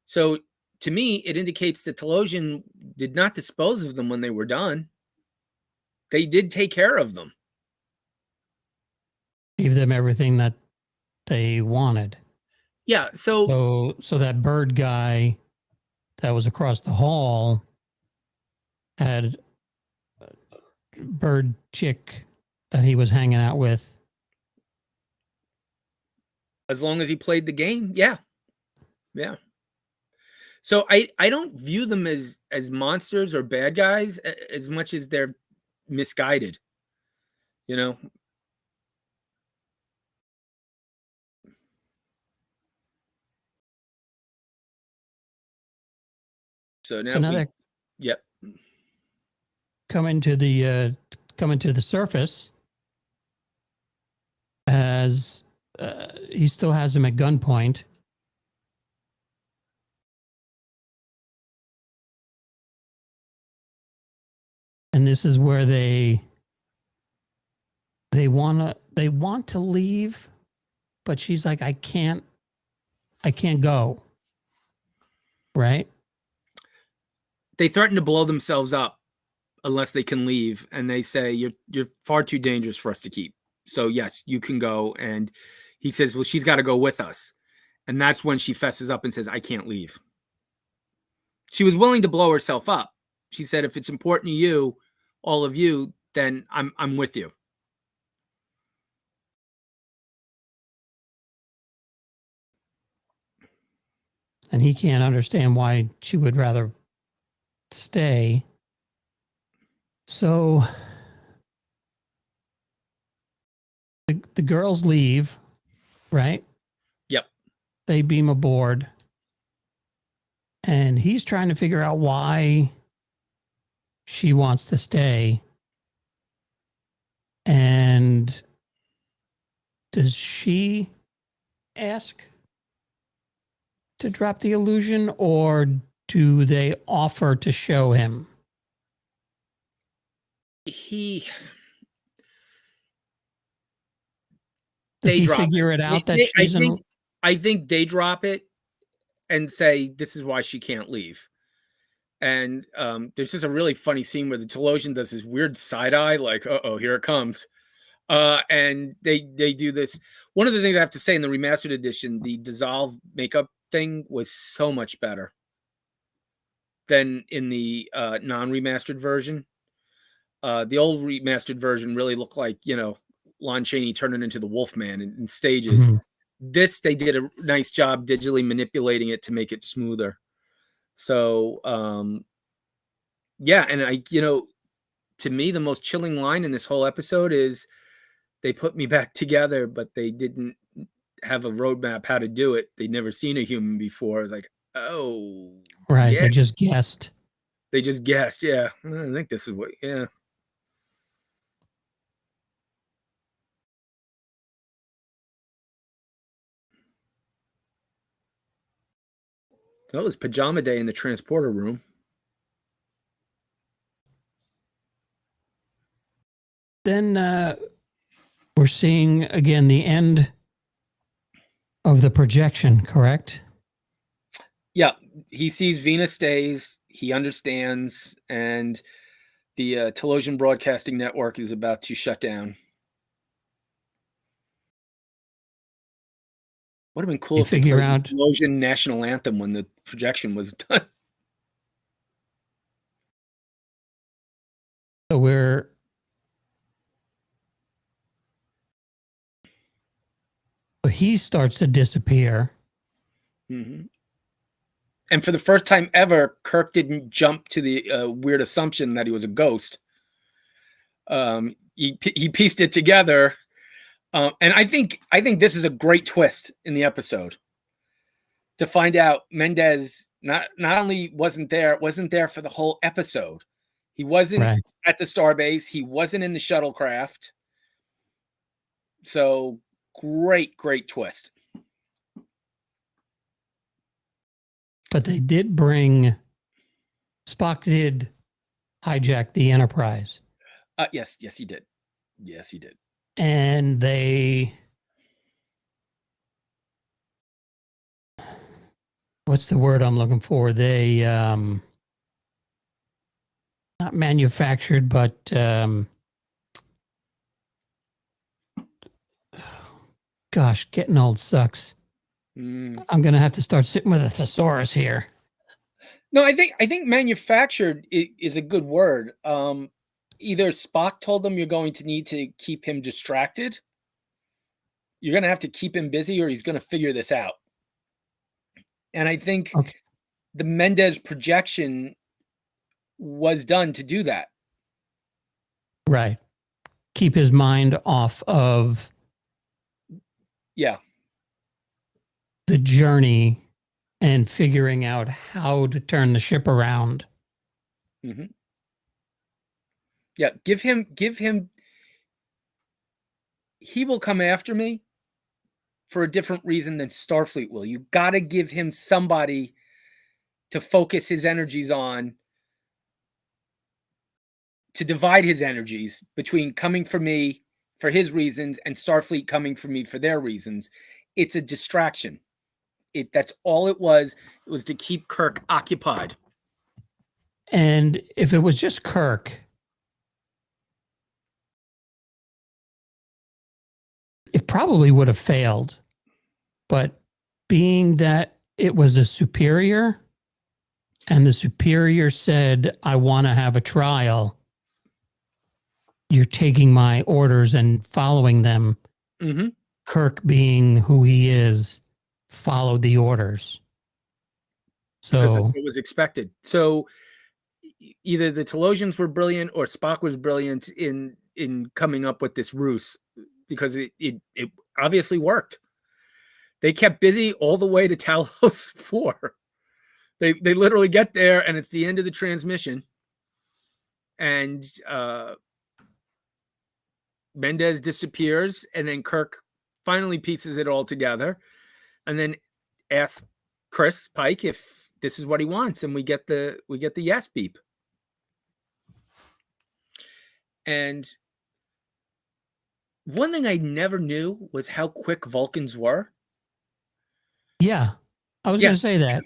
So to me, it indicates that Telosian did not dispose of them when they were done. They did take care of them. Gave them everything that they wanted. Yeah. So that bird guy that was across the hall had a bird chick that he was hanging out with. As long as he played the game, yeah. Yeah. So I don't view them as monsters or bad guys as much as they're misguided. So now yep. Coming to the surface as he still has him at gunpoint. And this is where they want to leave, but she's like, I can't go. Right? They threaten to blow themselves up unless they can leave, and they say you're far too dangerous for us to keep. So yes, you can go. And he says, well, she's got to go with us. And that's when she fesses up and says, I can't leave. She was willing to blow herself up. She said, if it's important to you, all of you, then I'm with you. And he can't understand why she would rather stay. So the girls leave, right? Yep. They beam aboard. And he's trying to figure out why she wants to stay. And does she ask to drop the illusion, or do they offer to show him? Does he figure it out that she's I think they drop it and say this is why she can't leave. And there's just a really funny scene where the Telosian does this weird side eye, like, uh-oh, here it comes. And they do this. One of the things I have to say in the remastered edition, the dissolve makeup thing was so much better than in the non-remastered version. The old remastered version really looked like, Lon Chaney turning into the Wolfman in stages. Mm-hmm. This, they did a nice job digitally manipulating it to make it smoother. So, yeah. And to me, the most chilling line in this whole episode is they put me back together, but they didn't have a roadmap how to do it. They'd never seen a human before. I was like, oh. Right. Yeah. They just guessed. Yeah. I think this is what, yeah. That was pajama day in the transporter room. Then we're seeing again the end of the projection, correct? Yeah. He sees Venus stays. He understands. And the Telosian Broadcasting Network is about to shut down. Would have been cool if they played the Telosian national anthem when the projection was done. So he starts to disappear. Mm-hmm. And for the first time ever, Kirk didn't jump to the weird assumption that he was a ghost. He pieced it together, and I think this is a great twist in the episode to find out Mendez not only wasn't there for the whole episode. He wasn't Right. at the starbase. He wasn't in the shuttlecraft. So great twist. But they did bring Spock did hijack the Enterprise. Yes, he did. Yes, he did. And they, what's the word I'm looking for? They not manufactured, but gosh, getting old sucks. I'm gonna have to start sitting with a thesaurus here. No, I think manufactured is a good word. Either Spock told them you're going to need to keep him distracted. You're going to have to keep him busy, or he's going to figure this out. And I think the Mendez projection was done to do that. Right. Keep his mind off of the journey and figuring out how to turn the ship around. Mm-hmm. Yeah, give him. He will come after me for a different reason than Starfleet will. You got to give him somebody to focus his energies on, to divide his energies between coming for me for his reasons and Starfleet coming for me for their reasons. It's a distraction. That's all it was. It was to keep Kirk occupied. And if it was just Kirk, it probably would have failed. But being that it was a superior, and the superior said, I want to have a trial, you're taking my orders and following them. Mm-hmm. Kirk, being who he is, followed the orders. So because that's what was expected. So either the Telosians were brilliant or Spock was brilliant in coming up with this ruse, because it obviously worked. They kept busy all the way to Talos 4. They literally get there and it's the end of the transmission. And Mendez disappears, and then Kirk finally pieces it all together and then asks Chris Pike if this is what he wants, and we get the yes beep. And one thing I never knew was how quick Vulcans were. Yeah, I was going to say that.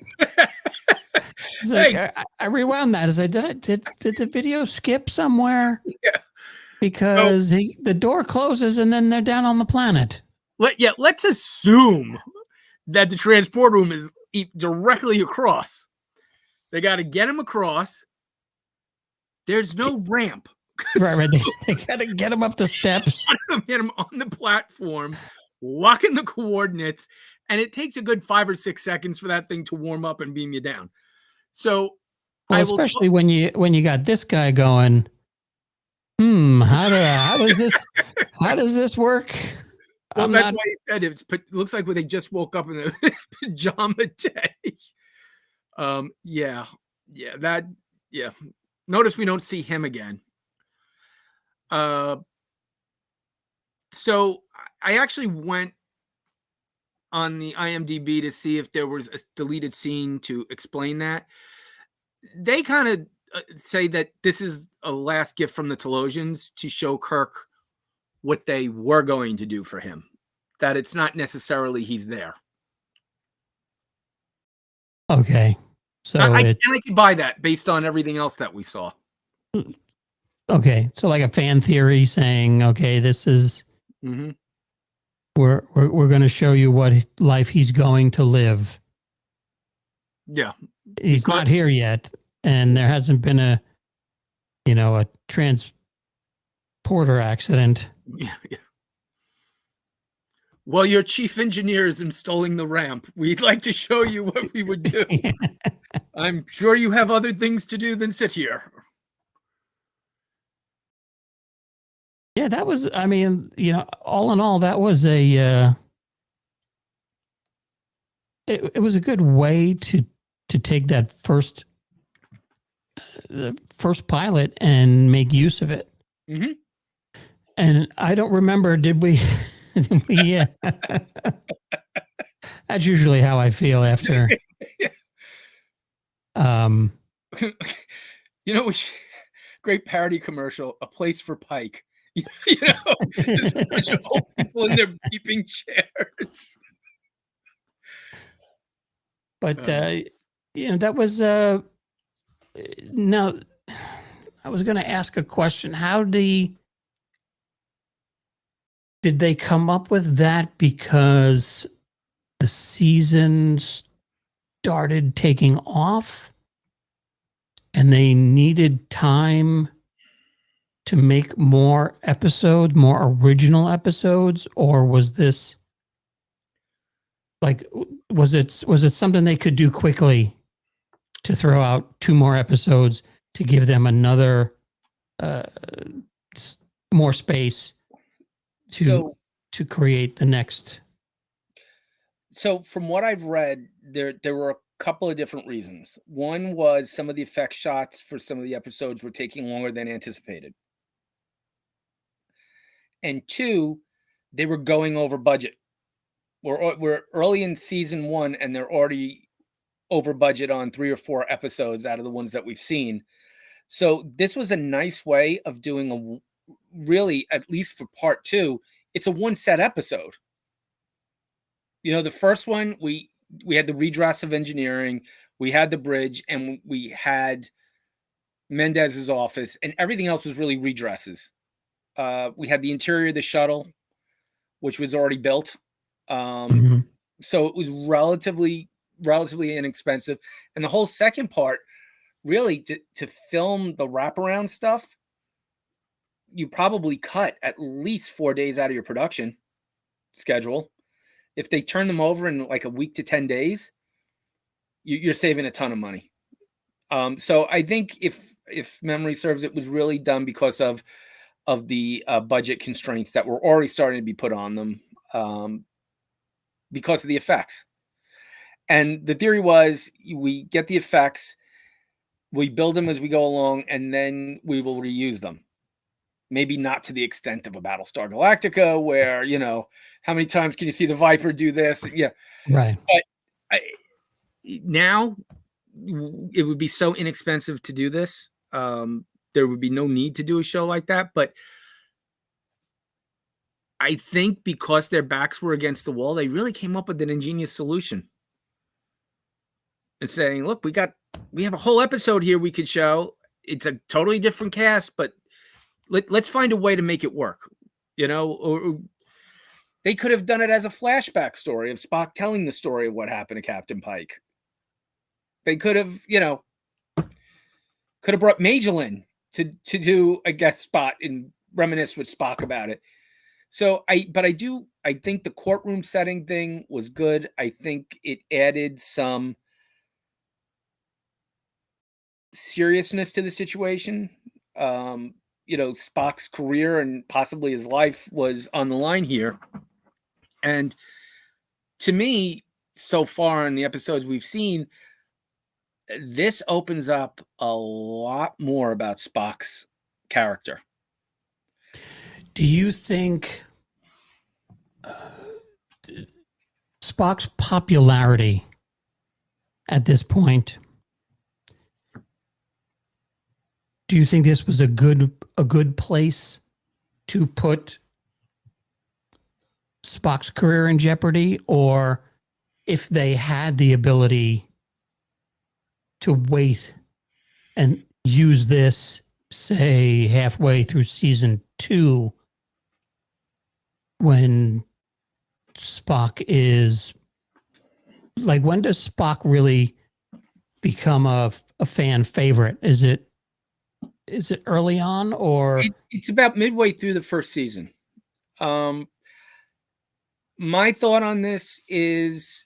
Like, Hey. I rewound that. As I did the video skip somewhere? Yeah, because the door closes and then they're down on the planet. Let's assume that the transport room is directly across. They got to get him across. There's no ramp. Right. They got to get him up the steps. Get him on the platform, lock in the coordinates, and it takes a good 5 or 6 seconds for that thing to warm up and beam you down. So, especially when you got this guy going, how does this work? Well, that's why he said it looks like they just woke up in a pajama day. Notice we don't see him again. So I actually went on the IMDb to see if there was a deleted scene to explain that. They kind of say that this is a last gift from the Telosians to show Kirk what they were going to do for him, that it's not necessarily he's there. Okay. So I can buy that based on everything else that we saw. Okay. So like a fan theory saying, okay, this is, we're going to show you what life he's going to live. Yeah. He's not here yet. And there hasn't been a transporter accident. Yeah. Well, your chief engineer is installing the ramp. We'd like to show you what we would do. I'm sure you have other things to do than sit here. Yeah, that was, I mean, all in all, that was it was a good way to take that first pilot and make use of it. Mhm. And I don't remember, did we, yeah. That's usually how I feel after. Which great parody commercial, a place for Pike. There's a bunch of old people in their beeping chairs. But that was now I was going to ask a question. Did they come up with that because the season started taking off and they needed time to make more episodes, more original episodes, or was this like was it something they could do quickly to throw out 2 more episodes to give them another more space to create the next? So from what I've read, there were a couple of different reasons. One was some of the effect shots for some of the episodes were taking longer than anticipated. And 2, they were going over budget. We're early in season 1 and they're already over budget on 3 or 4 episodes out of the ones that we've seen. So this was a nice way of doing really, at least for part 2, it's a one set episode. The first one, we had the redress of engineering, we had the bridge, and we had Mendez's office, and everything else was really redresses. We had the interior of the shuttle, which was already built. So it was relatively inexpensive. And the whole second part, really, to film the wraparound stuff, you probably cut at least 4 days out of your production schedule. If they turn them over in like a week to 10 days, you're saving a ton of money. So I think if memory serves, it was really done because of the budget constraints that were already starting to be put on them because of the effects. And the theory was we get the effects, we build them as we go along, and then we will reuse them. Maybe not to the extent of a Battlestar Galactica where, how many times can you see the Viper do this? Yeah. Right. But now it would be so inexpensive to do this. There would be no need to do a show like that. But I think because their backs were against the wall, they really came up with an ingenious solution. And saying, look, we have a whole episode here we could show. It's a totally different cast, but let's find a way to make it work. Or they could have done it as a flashback story of Spock telling the story of what happened to Captain Pike. They could have, brought Majel in to do a guest spot and reminisce with Spock about it. So I think the courtroom setting thing was good. I think it added some seriousness to the situation. Spock's career and possibly his life was on the line here. And to me, so far in the episodes we've seen, this opens up a lot more about Spock's character. Do you think Spock's popularity at this point, do you think this was a good place to put Spock's career in jeopardy? Or if they had the ability to wait and use this, say, halfway through season 2, when Spock is like, when does Spock really become a fan favorite? Is it early on, or it's about midway through the first season? My thought on this is,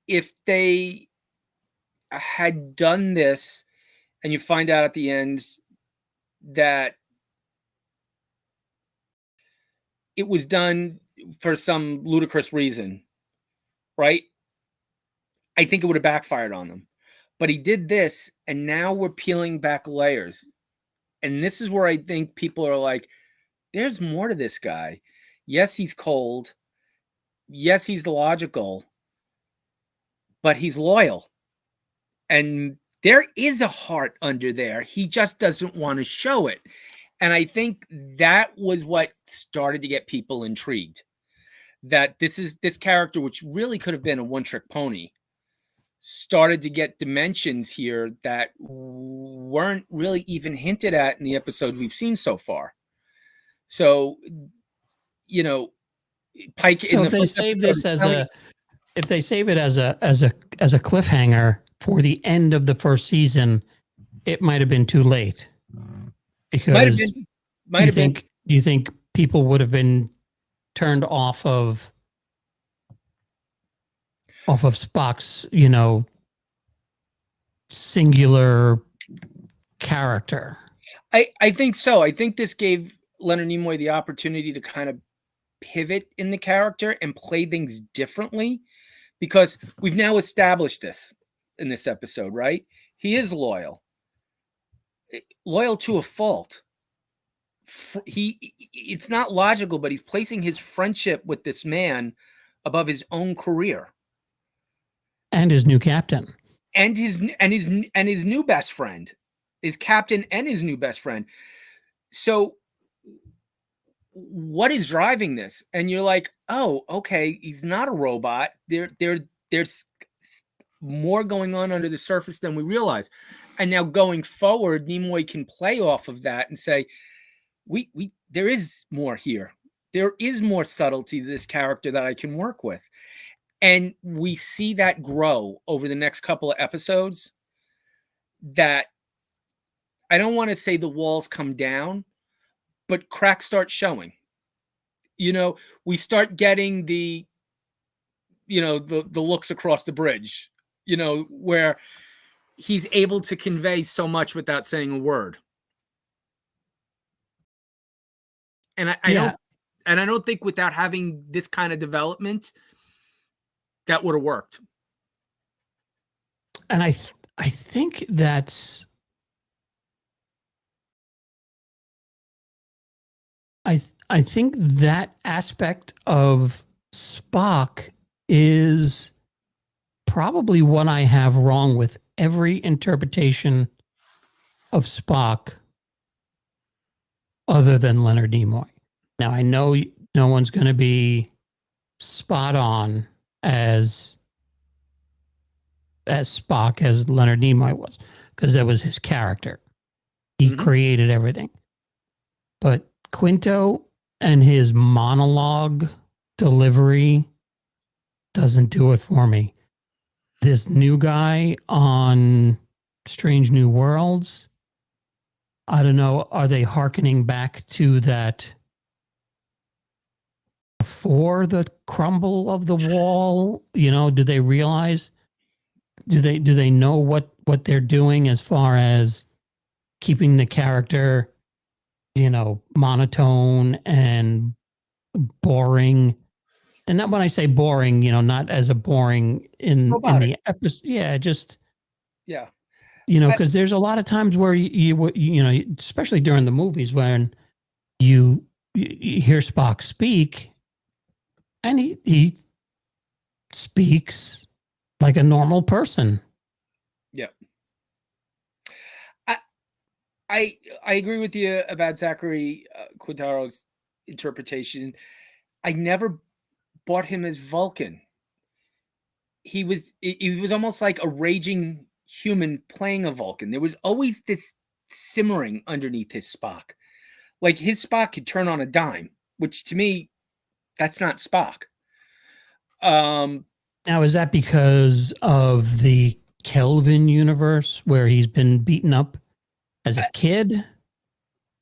if they had done this and you find out at the end that it was done for some ludicrous reason, right? I think it would have backfired on him. But he did this, and now we're peeling back layers. And this is where I think people are like, there's more to this guy. Yes, he's cold. Yes, he's logical, but he's loyal. And there is a heart under there. He just doesn't want to show it. And I think that was what started to get people intrigued. That this character, which really could have been a one-trick pony, started to get dimensions here that weren't really even hinted at in the episodes we've seen so far. So, you know, Pike. So if they save this as if they save it as a cliffhanger for the end of the first season, it might have been too late. Because do you think people would have been turned off of Spock's, singular character? I think so. I think this gave Leonard Nimoy the opportunity to kind of pivot in the character and play things differently, because we've now established this in this episode, right? He is loyal to a fault. It's not logical, but he's placing his friendship with this man above his own career and his new captain and his new best friend, his captain and his new best friend. So what is driving this? And you're like, oh, okay, he's not a robot. There's more going on under the surface than we realize. And now going forward, Nimoy can play off of that and say, there is more here. There is more subtlety to this character that I can work with. And we see that grow over the next couple of episodes, that I don't want to say the walls come down, but cracks start showing. We start getting the looks across the bridge, where he's able to convey so much without saying a word. And I don't think without having this kind of development, that would have worked. And I think that's I think that aspect of Spock is probably what I have wrong with every interpretation of Spock other than Leonard Nimoy. Now, I know no one's going to be spot on as Spock as Leonard Nimoy was, because that was his character. He created everything. But Quinto and his monologue delivery doesn't do it for me. This new guy on Strange New Worlds, I don't know, are they hearkening back to that before the crumble of the wall? Do they realize, do they know what they're doing as far as keeping the character, monotone and boring? And not when I say boring, not as a boring in the episode. Yeah, just because there's a lot of times where you especially during the movies, when you hear Spock speak, and he speaks like a normal person. Yeah. I agree with you about Zachary Quintaro's interpretation. I never bought him as Vulcan. He was almost like a raging human playing a Vulcan. There was always this simmering underneath his Spock. Like his Spock could turn on a dime, which to me, that's not Spock. Now, is that because of the Kelvin universe where he's been beaten up as a kid,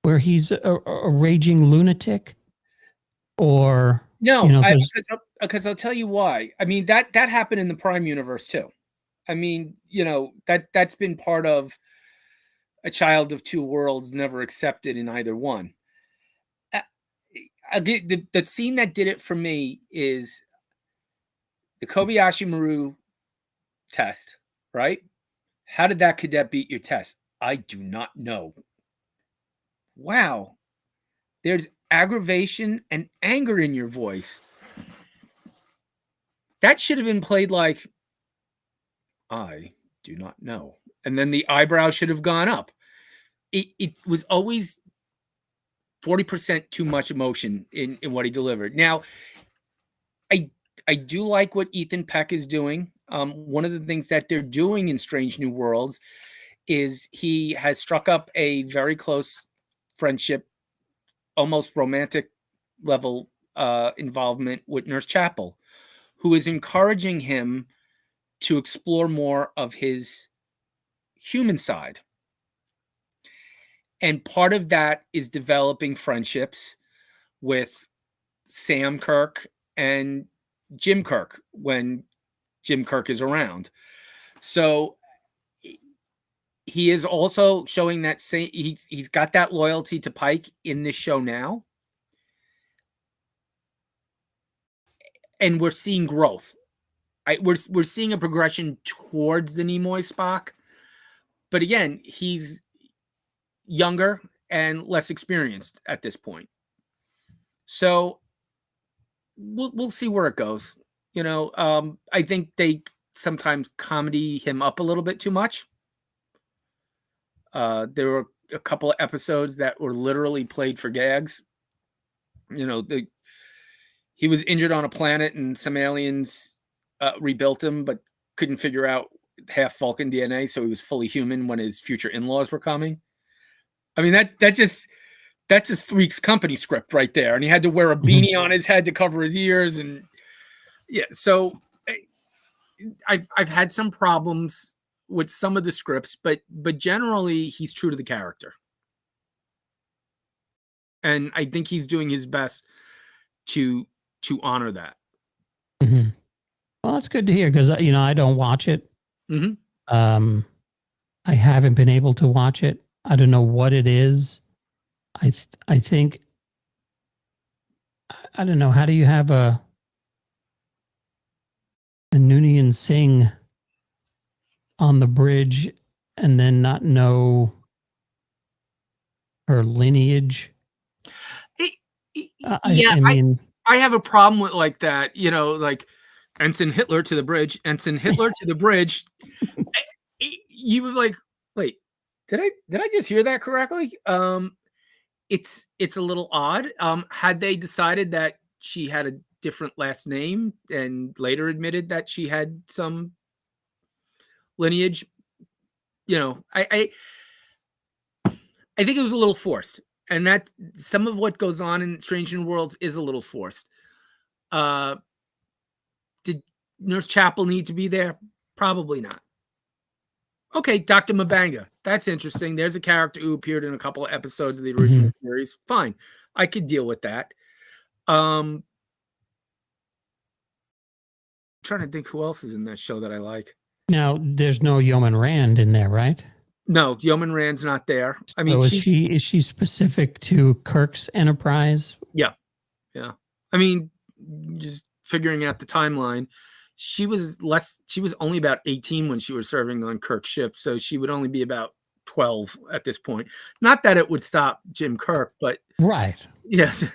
where he's a raging lunatic? Or no, because I'll tell you why. I mean, that happened in the Prime universe too. I mean, that's been part of a child of two worlds, never accepted in either one. the scene that did it for me is the Kobayashi Maru test, right? How did that cadet beat your test? I do not know. Wow. There's aggravation and anger in your voice. That should have been played like, I do not know. And then the eyebrow should have gone up. It was always 40% too much emotion in what he delivered. Now, I do like what Ethan Peck is doing. One of the things that they're doing in Strange New Worlds is he has struck up a very close friendship, almost romantic level involvement with Nurse Chapel, who is encouraging him to explore more of his human side. And part of that is developing friendships with Sam Kirk and Jim Kirk when Jim Kirk is around. So he is also showing that he's got that loyalty to Pike in this show now. And we're seeing growth. We're seeing a progression towards the Nimoy Spock. But again, he's younger and less experienced at this point. So we'll see where it goes. You know, I think they sometimes comedy him up a little bit too much. There were a couple of episodes that were literally played for gags. You know, he was injured on a planet and some aliens rebuilt him, but couldn't figure out half Vulcan DNA, so he was fully human when his future in-laws were coming. I mean, that's just Three's Company script right there, and he had to wear a beanie on his head to cover his ears, and yeah. So I've had some problems with some of the scripts, but generally he's true to the character, and I think he's doing his best to honor that. Mm-hmm. Well, that's good to hear because I don't watch it. Mm-hmm. I haven't been able to watch it. I don't know what it is. I think I don't know. How do you have a Noonien Singh on the bridge and then not know her lineage? I mean, I have a problem with like that. You know, like Ensign Hitler to the bridge, Ensign Hitler to the bridge. You were like, wait, did I just hear that correctly? It's a little odd. Had they decided that she had a different last name and later admitted that she had some lineage, you know, I think it was a little forced, and that some of what goes on in Strange New Worlds is a little forced. Did Nurse Chapel need to be there? Probably not. Okay, Dr. Mabanga. That's interesting. There's a character who appeared in a couple of episodes of the original series. Fine. I could deal with that. I'm trying to think who else is in that show that I like. Now, there's no Yeoman Rand in there, right? No, Yeoman Rand's not there. I mean, so is she specific to Kirk's Enterprise? Yeah. I mean, just figuring out the timeline. She was only about 18 when she was serving on Kirk's ship, so she would only be about 12 at this point. Not that it would stop Jim Kirk, but right. Yes.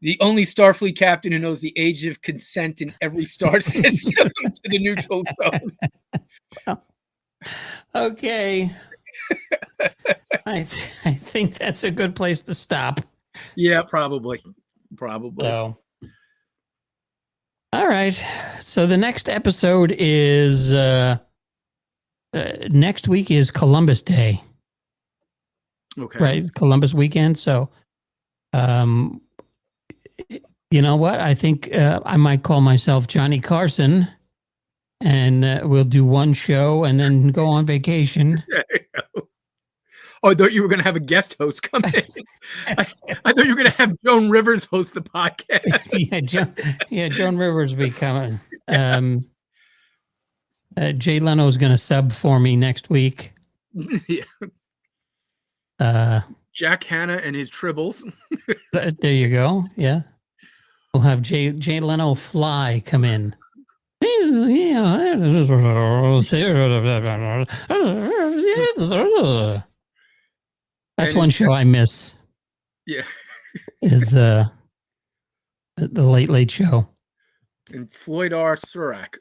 The only Starfleet captain who knows the age of consent in every star system to the neutral zone. Well, okay. I think that's a good place to stop. Yeah, probably. So, all right. So the next episode is next week is Columbus Day. Okay. Right, Columbus weekend. So, you know what? I think I might call myself Johnny Carson, and we'll do one show and then go on vacation. Oh, I thought you were going to have a guest host come in. I thought you were going to have Joan Rivers host the podcast. Joan Rivers will be coming. Jay Leno's going to sub for me next week. Yeah. Jack Hanna and his tribbles. There you go. Yeah. We'll have Jay Leno Fly come in. That's And one show I miss. Yeah. Is the Late Late Show. And Floyd R. Surak.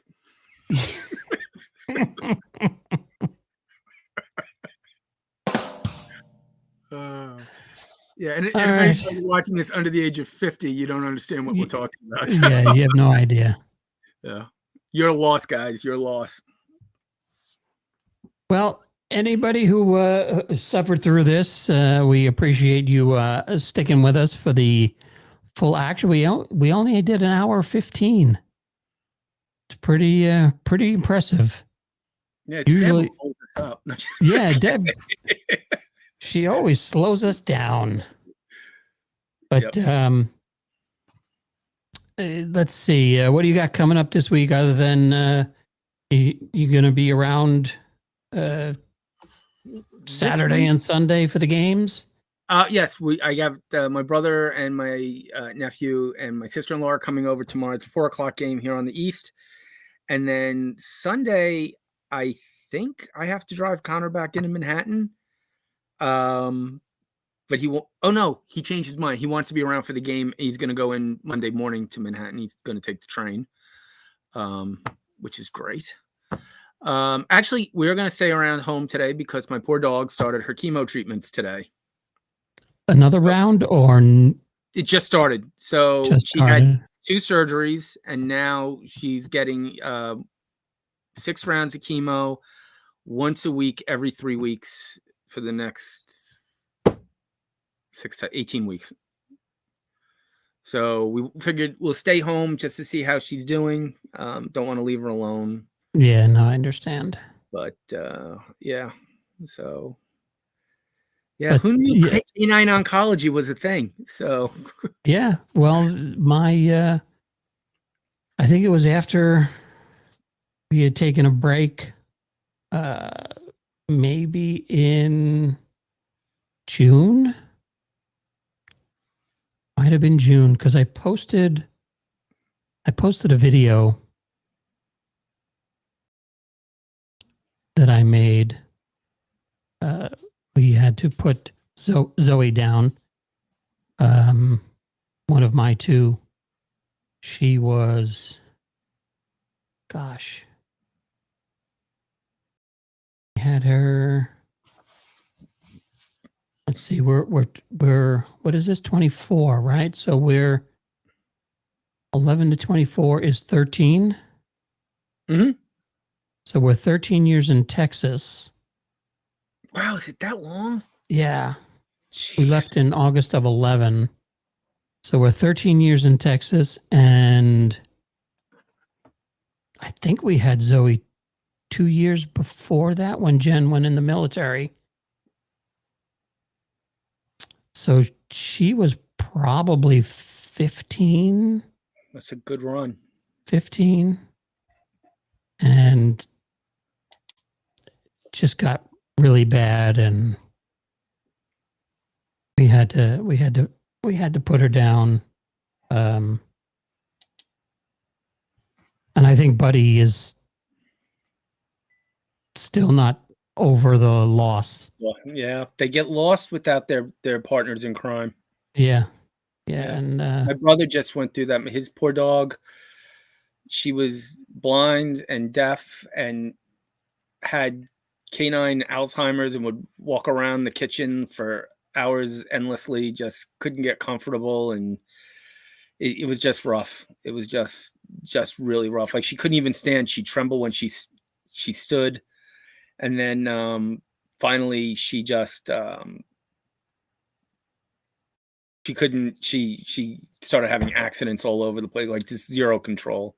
Yeah, and if anybody's watching this under the age of 50, you don't understand what we're talking about. So. Yeah, you have no idea. Yeah. You're a loss, guys. You're a loss. Well, anybody who suffered through this, we appreciate you sticking with us for the full action. We only did an hour 15. It's pretty impressive. Yeah, usually Deb holds us up. Yeah, Deb. She always slows us down. But let's see. What do you got coming up this week other than you going to be around Saturday and Sunday for the games? Yes, I have my brother and my nephew and my sister-in-law are coming over tomorrow. It's a 4:00 game here on the East. And then Sunday, I think I have to drive Connor back into Manhattan. But he won't. Oh no, he changed his mind. He wants to be around for the game. He's going to go in Monday morning to Manhattan. He's going to take the train, which is great. Actually, we're going to stay around home today because my poor dog started her chemo treatments today. Another round or it just started. So she had 2 surgeries and now she's getting 6 rounds of chemo once a week, every 3 weeks for the next 6 to 18 weeks. So we figured we'll stay home just to see how she's doing. Don't want to leave her alone. Yeah, no, I understand. But yeah, so yeah, but, who knew canine oncology was a thing? So yeah, well, my I think it was after we had taken a break, maybe in June. Might have been June because I posted a video that I made. We had to put Zoe down. One of my 2. She was, gosh, I had her. Let's see, we're what is this? 24, right? So we're 11 to 24 is 13. Mm-hmm. So we're 13 years in Texas. Wow, is it that long? Yeah. Jeez. We left in August of 11. So we're 13 years in Texas, and I think we had Zoe 2 years before that when Jen went in the military. So she was probably 15. That's a good run. 15. And just got really bad, and we had to put her down. And I think Buddy is still not over the loss. Yeah, they get lost without their partners in crime. Yeah. And my brother just went through that. His poor dog, she was blind and deaf and had canine Alzheimer's and would walk around the kitchen for hours endlessly, just couldn't get comfortable, and it was just rough. It was just really rough. Like she couldn't even stand. She trembled when she stood. And then finally she just she started having accidents all over the place, like just zero control.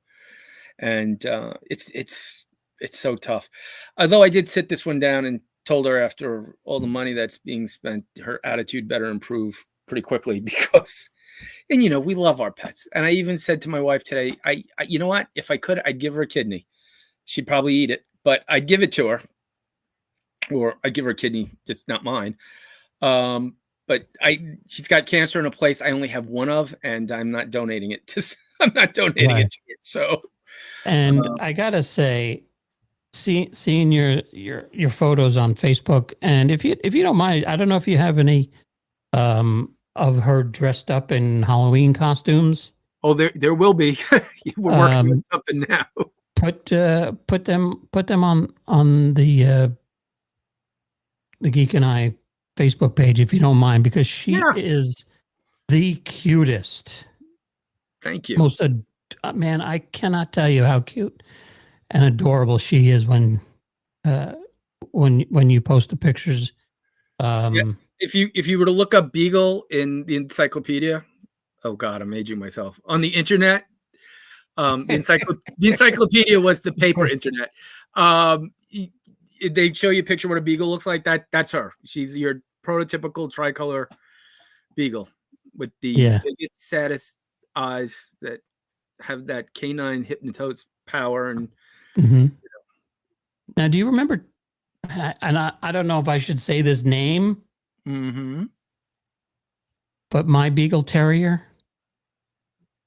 And it's so tough. Although I did sit this one down and told her after all the money that's being spent, her attitude better improve pretty quickly because, and we love our pets. And I even said to my wife today, I you know what, if I could, I'd give her a kidney. She'd probably eat it, but I'd give it to her. Or I give her a kidney, it's not mine. But she's got cancer in a place I only have one of, and I'm not donating it to. I'm not donating it to it. So, and I gotta say, seeing your photos on Facebook, and if you don't mind, I don't know if you have any of her dressed up in Halloween costumes. Oh, there will be. We're working on something now. Put them on the Geek and I Facebook page if you don't mind, because she is the cutest. Thank you. Man, I cannot tell you how cute and adorable she is when you post the pictures. If you were to look up Beagle in the encyclopedia, oh God, I'm aging myself, on the internet. The encyclopedia was the paper internet. They show you a picture of what a beagle looks like. That's her. She's your prototypical tricolor beagle with the biggest, saddest eyes that have that canine hypnosis power. And now, do you remember? And I don't know if I should say this name, but my Beagle Terrier.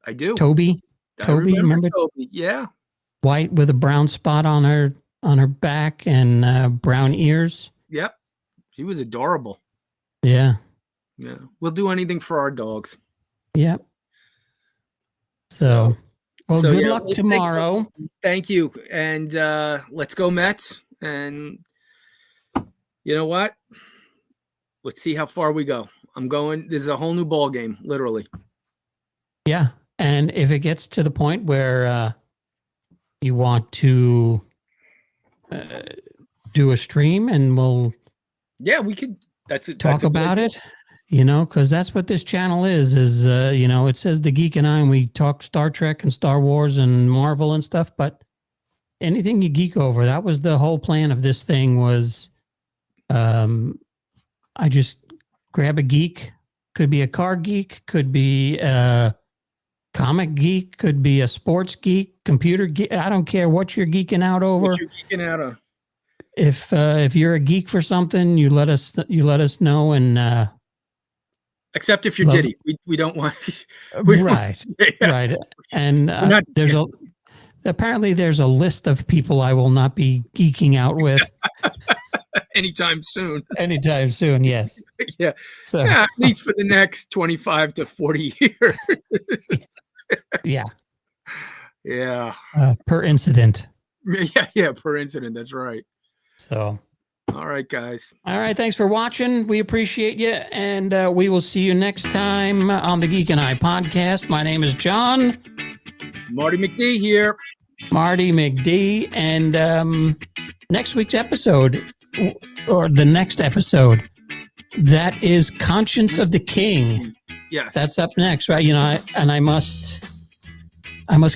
I do. Toby, remember Toby? Yeah. White with a brown spot on her back and brown ears. Yep. She was adorable. Yeah. Yeah. We'll do anything for our dogs. Yep. So good luck tomorrow. Thank you. And let's go Mets. And you know what? Let's see how far we go. This is a whole new ball game, literally. Yeah. And if it gets to the point where you want to do a stream, and we could. Talk about it. Because that's what this channel is. It says the Geek and I, and we talk Star Trek and Star Wars and Marvel and stuff. But anything you geek over, that was the whole plan of this thing. Was I just grab a geek? Could be a car geek. Could be comic geek, could be a sports geek, computer geek. I don't care what you're geeking out over. What you're geeking out of. If you're a geek for something, you let us know. And except if you're Diddy, we don't want. Right. And apparently there's a list of people I will not be geeking out with anytime soon. Yes. Yeah. So at least for the next 25 to 40 years. Yeah. Yeah. Per incident. Yeah. Per incident. That's right. So. All right, guys. All right. Thanks for watching. We appreciate you. And we will see you next time on the Geek and I podcast. My name is John. Marty McD here. Marty McD. And next week's episode, or the next episode, that is Conscience of the King. Yes. That's up next, right? I must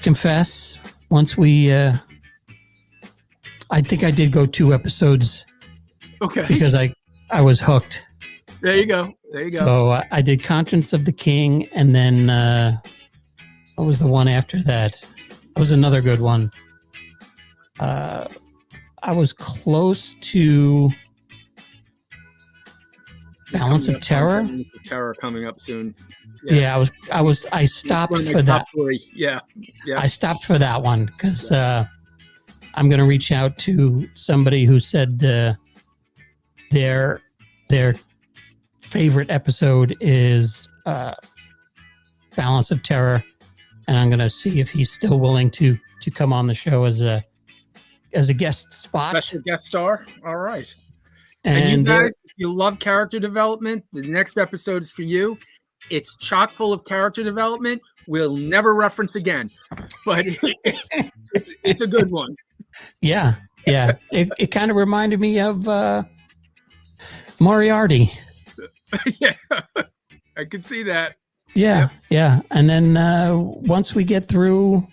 confess, once we I think I did go 2 episodes. Okay. Because I was hooked. There you go. So I did Conscience of the King, and then what was the one after that? That was another good one. I was close to Balance of Terror. Balance of Terror coming up soon. Yeah, I stopped for that. Yeah. I stopped for that one because I'm going to reach out to somebody who said their favorite episode is Balance of Terror, and I'm going to see if he's still willing to come on the show as a guest spot. Special guest star. All right. And you guys, if you love character development, the next episode is for you. It's chock full of character development. We'll never reference again, but it's a good one. Yeah. It kind of reminded me of Moriarty. Yeah, I could see that. Yeah. And then once we get through,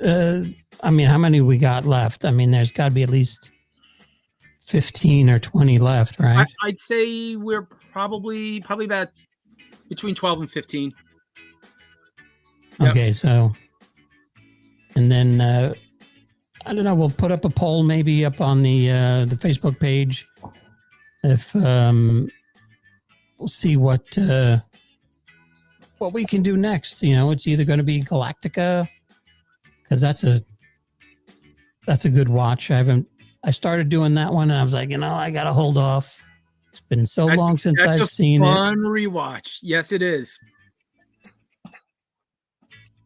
how many we got left? There's got to be at least 15 or 20 left, right? I'd say we're probably about between 12 and 15. Okay, so, and then I don't know. We'll put up a poll maybe up on the Facebook page if we'll see what we can do next. You know, it's either going to be Galactica, because that's a good watch. I started doing that one, and I was like, I got to hold off. It's been so long since I've seen it. That's a fun rewatch. Yes, it is.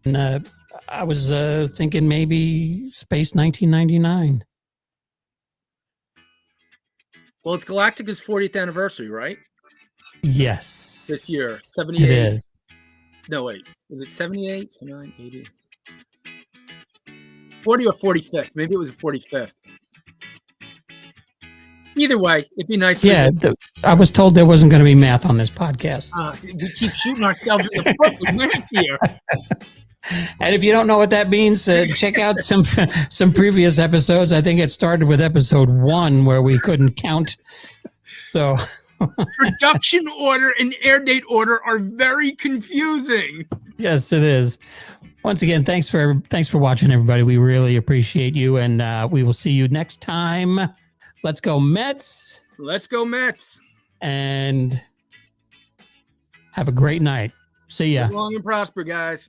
And I was thinking maybe Space 1999. Well, it's Galactica's 40th anniversary, right? Yes. This year. 78. It is. No, wait. Is it 78, 79, 80? 40 or 45th? Maybe it was the 45th. Either way, it'd be nice. I was told there wasn't going to be math on this podcast. We keep shooting ourselves in the foot with math here. And if you don't know what that means, check out some previous episodes. I think it started with episode 1 where we couldn't count. So production order and air date order are very confusing. Yes, it is. Once again, thanks for watching, everybody. We really appreciate you, and we will see you next time. Let's go Mets. Let's go Mets. And have a great night. See ya. Live long and prosper, guys.